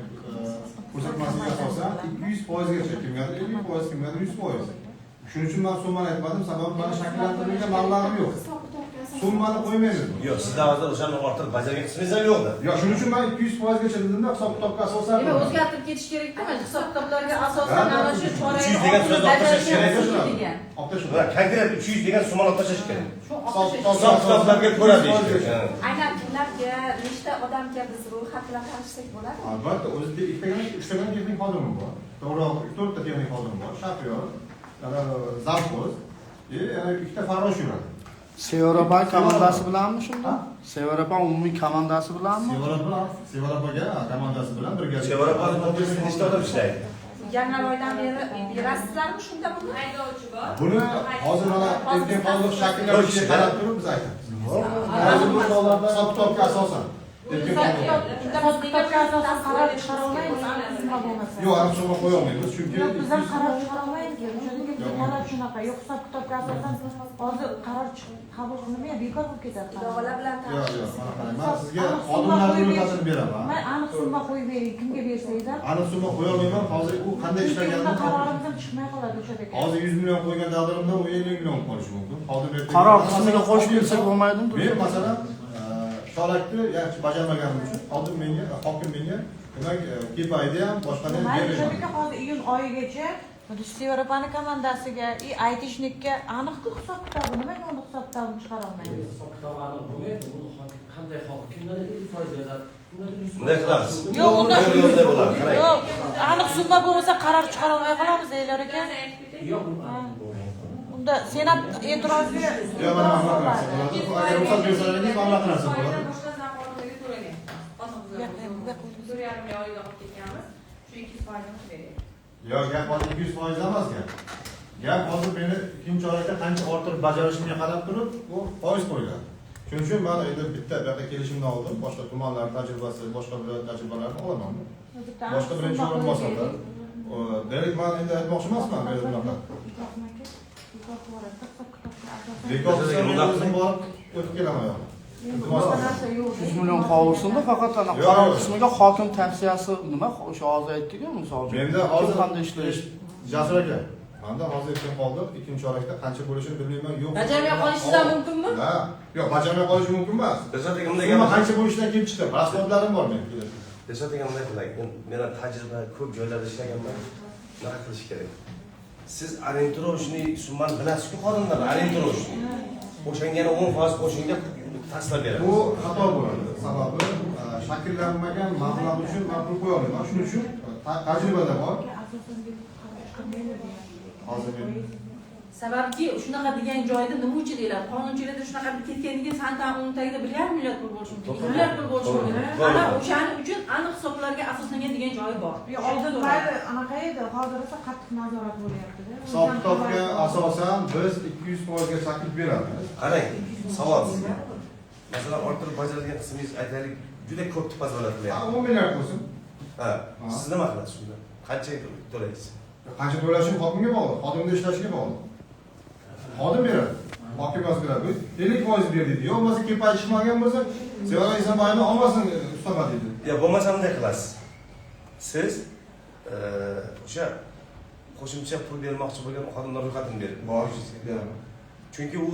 ko'rsatmasiga asosan 200% gacha kimgadir 50%, kimgadir 100%. Shuning uchun men summani aytmadim, sababi mana shakllantirilgan mablag'im yo'q. Summani qo'ymaymiz. Yo'q, sizda hozir o'shani ortiq bajargan qismingiz ham yo'qda. Yo'q, shuning uchun men 200% gacha dedimda, hisob-kitobga asosan. Demak, o'zgartirib ketish kerak-da, hisob-kitoblarga asosan ana shu 300 degan so'zni olib tashlash kerak degan. Ular konkret 300 degan summani olib tashlash kerak. Shu Hisob-kitoblarga ko'ra deyish. Aynan kimlarga, nechta odamga biz ro'yxat bilan tanishsak bo'ladi? Albatta, o'zida ikkita texnik xodimim bor. To'g'riroq, 4 ta texnik xodim bor. Shofyor, zavxoz, yana ikkita farrosh yuradi. Sevarapan komandasi bilanmi shunda? Sevarapan umumiy komandasi bilanmi? Sevarapaga komandasi bilan birga. Sevarapan komandasida nechta odam ishlaydi? Yanvar oyidan beri berasizlarmi shunda buni? Haydovchi bor. Buni hozir mana erkin hozir shakllanishiga qarab turib biz aytamiz. Hozir bu hollarda hisob-kitobga asosan. Hisob-kitobga asosan qaror chiqara olmaymiz, nima bo'lmasa. Yo'q, aniq summa qo'ya olmaymiz, chunki Biz ham qaror chiqara olmaymiz. O'shadagi talab shunaqa. Yo'q, hisob-kitobga asosan hozir qaror qabul qilinmay bekor bo'lib ketadi. Idoralar bilan yo'q, man sizga xodimlarning ro'yxatini beraman. Men aniq summa qo'yib bering, kimga bersangiz ham. Aniq summa qo'ya olmayman, hozir u qanday ishlaganini qarorimiz ham chiqmay qoladi o'shadagi. hozir 100 million qo'ygan taqdirimda u 50 million qolishi mumkin. Xodim Qaror qismiga qo'shib bersak bo'lmaydimi? Men masalan sholakni yaxshi bajarmaganim uchun hokim menga demak kepayda ham boshqada ham Mayli, berishadi. o'shadagi hozir iyun oyigacha Sevarapan komandasiga, aytishnikka aniq hisob-kitobini, nimaga uni hisob-kitobini chiqara olmaymiz? Hisob-kitob aniq bo'lmaydi. Bu qanday kimlarga 50% beradi? Bunday qilamiz. Yo'q, unday bo'ladi. Qarang. Yo'q, aniq summa bo'lmasa qaror chiqara olmay qolamiz deylar ekan. Yo'q, Unda senat e'tiroziga Yo'q, mana agar ruxsat bersalaringiz mana bunaqa narsa bo'ladi. Boshqa zamonlarga to'lagan. Xotin-qizlar 4,5 oyda olib ketganmiz. Shu 200%ni beradi. Yo'q, gap hozir 200% emas gap. Gap hozir meni ikkinchi oyda qancha orttirib bajarishimga qarab turib, bu foiz qo'yiladi. Shuning uchun men endi bitta bu yerda kelishimni oldim. Boshqa tumanlar tajribasi, boshqa viloyat tajribalarini olaman. Boshqa birinchi o'rinbosarlar. Demak, men endi aytmoqchi emasman bu bunaqa. Bekobdan borib o'tib kelaman yo'q. 100 million qolursinda faqat ana qaror qismiga hokim tavsiyasi nima o'sha hozir aytdik-ku misol uchun. Menda hozir qanday ishlash Jasur aka. Menda hozir aytgan qoldi, ikkinchi oyda qancha bo'lishini bilmayman. Yo'q. Bajarmay qolishidan mumkinmi? Ha, yo'q, bajarmay qolishi mumkin emas. Dilshod aka bunday Nima qancha bo'lishidan kelib chiqdi. Rasxodlarim bor men. Dilshod aka bunday qilaylik. Men tajriba ko'p joylarda ishlaganman. Nima qilish kerak? Siz orientirowshni summani bilasiz-ku xodimlar, orientirowshni. O'shangani 10% qo'shingga tashlab beradi. Bu xato bo'ladi. Sababi shakllanmagan mablag' uchun men pul qo'ya olmayman. Shuning uchun tajribada bor. Hozir Sababki shunaqa degan joyda nima uchun deyiladi? Qonunchilikda shunaqa ketganiga santan uni tagida 1,5 milliard pul bo'lishi mumkin. 2 milliard pul bo'lishi mumkin. Ana o'shaning uchun aniq hisoblarga asoslangan degan joyi bor. Oldin anaqa edi, hozir esa qattiq nazorat bo'lyapti-da. hisob-kitobga asosan biz 200% ga taklif beramiz. Qarang, savol sizga. Masalan, orttirib bajarilgan qismingiz aytaylik, juda ko'p bajariladi. 10 milliard bo'lsin. Ha, siz nima qilasiz shunda? Qancha to'laysiz? Qancha to'lashim hokimga bog'liq, xodimning ishlashiga bog'liq. Xodim beradi. Hokim yozib beradi. 50% ber deydi. Yo'q, bo'lmasa kepay ishmagan bo'lsa, Sevara Isobayevni olmasin ustama deydi. Ya bo'lmasa bunday qilasiz. Siz o'sha qo'shimcha pul bermoqchi bo'lgan xodimlar ro'yxatini bering. Beraman. Chunki u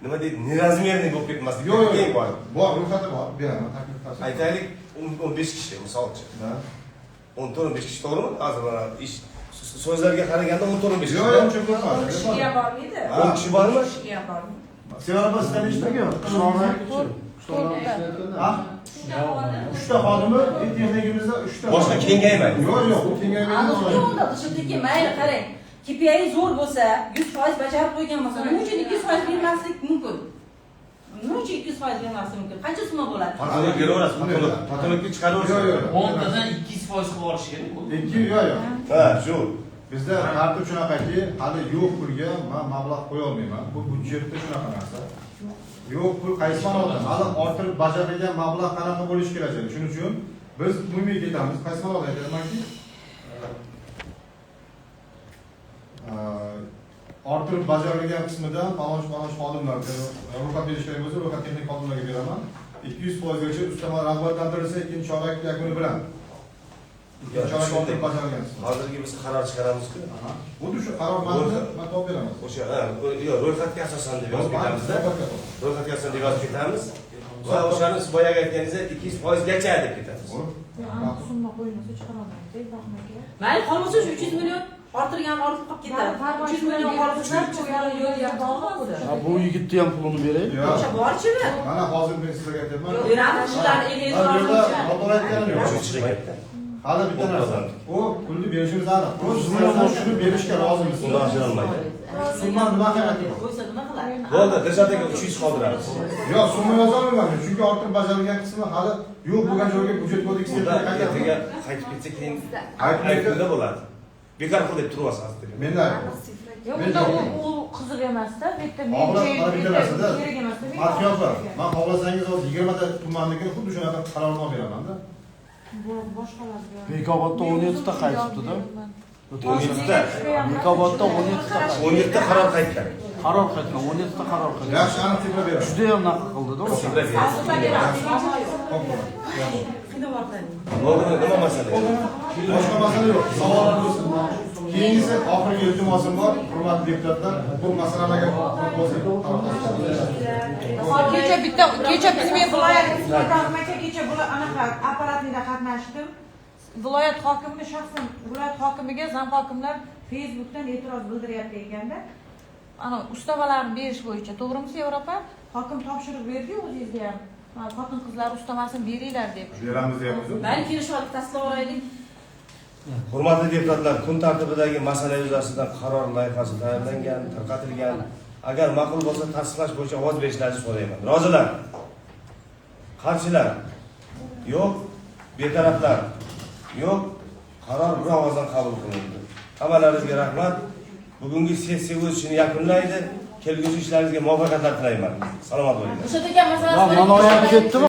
nima deydi, nerazmerniy bo'lib ketmaslik. Yo'q, keng bor. Bor, ro'yxati bor. Beraman, taklif qilasiz. Aytaylik 15 kishi, misolchi. 14-15 kishi to'g'rimi? Hozir mana ish so'zlarga qaraganda 14-15 kishi. Yo'q, uncha ko'p emas. Kishiga bormaydi. 10 kishi bormi? Kishiga bormi? Sevara biz sizdan eshitmagan. Ha? 3 ta xodimi, texnikimizda 3 ta. Boshqa kengaymaydi. Yo'q, yo'q, u kengaymaydi. Shundaki mayli qarang. KPI zo'r bo'lsa, 100% bajarib qo'ygan bo'lsa, nima uchun 200% bermaslik mumkin? Nima uchun 200% bermaslik mumkin? Qancha summa bo'ladi? Patolog beraverasiz, patologga chiqaraverasiz. Yo'q, yo'q. 10 tadan 200% qilib olish kerak. 2 yo'q, yo'q. Ha, shu. Bizda tartib shunaqaki, hali yo'q pulga men mablag' qo'ya olmayman. Bu byudjetda shunaqa narsa. Yo'q pul qaysi ma'noda? Hali orttirib bajarilgan mablag' qanaqa bo'lishi kerak edi. Shuning uchun biz umumiy ketamiz. Qaysi ma'noda aytamanki, orttirib bajarilgan qismidan palonchi xodimlarga ro'yxat berish kerak bo'lsa, ro'yxat texnik xodimlarga beraman. 200% gacha ustama rag'batlantirilsa, ikkinchi chorak yakuni bilan. Hozirgi biz qaror chiqaramiz-ku. Xuddi shu qaror matnini men topib beraman. O'sha, yo'q, ro'yxatga asosan deb yozib ketamiz-da. Ro'yxatga asosan deb yozib ketamiz. Va o'shani siz boyaga aytganingizdek 200% gacha deb ketamiz. Summa qo'yilmasa chiqarolmaydi, rahmatga. Mayli, qolmasa 300 million orttirgan ortib qolib ketadi. 300 million qolsa bu yigitni ham pulini beraylik. o'sha borchi-mi? Mana hozir men sizlarga aytaman. Beradi, shularni elingiz Hali bitta narsa. U pulni berishimiz aniq. Biz shuni berishga rozimiz. Undan ajralmaydi. Summa nima kerak? Qo'ysa nima qiladi? Bo'ldi, Dilshod aka 300 qoldiramiz. Yo'q, summa yozolmayman. Chunki ortib bajarilgan qismi hali yo'q bo'lgan joyga byudjet kodeksiga Ertaga qaytib ketsa keyin aytmaydi bo'ladi. Bekor qil deb turyapsiz hozir. Menda Yo'q, unda u qiziq emasda, bu yerda men bitta narsada kerak emasda. matiyotlar. Men xohlasangiz hozir 20 ta tumannikini xuddi shunaqa qarornoma beraman-da. Bu boshqalarga. Bekobodda 17 ta qaytibdi-da. 17 ta. Bekobodda 17 ta. 17 ta qaror qaytgan. Qaror qaytgan, 17 ta qaror qaytgan. Yaxshi, aniq sifra beraman. Juda ham naqa qildi-da. Bo'ldi, nima masala? Boshqa masala yo'q. Savollar bo'lsin. Keyingisi oxirgi iltimosim bor, hurmatli deputatlar, bu masalalarga kecha biz men viloyat kecha bular anaqa apparatida qatnashdim. Viloyat hokimini shaxsan viloyat hokimiga zam hokimlar Facebookdan e'tiroz bildiryapti ekanda. Ana ustamalarni berish bo'yicha, to'g'rimi Yevropa? Hokim topshiriq berdi-ku o'zingizga ham. Xotin qizlar ustamasini beringlar deb. beramiz deyapmiz. Mayli, kelishib tasdiqlab olaylik. Hurmatli deputatlar, kun tartibidagi masala yuzasidan qaror loyihasi tayyorlangan, tarqatilgan. Agar ma'qul bo'lsa, tasdiqlash bo'yicha ovoz berishlaringizni so'rayman. Rozilar? Qarshilar? Yo'q. Betaraflar? Yo'q. Qaror bir ovozdan qabul qilindi. Hammalaringizga rahmat. bugungi sessiya o'z ishini yakunlaydi. Kelgusi ishlaringizga muvaffaqiyatlar tilayman. Salomat bo'ling. O'sha degan masalasi Mana oyog'i ketdimi?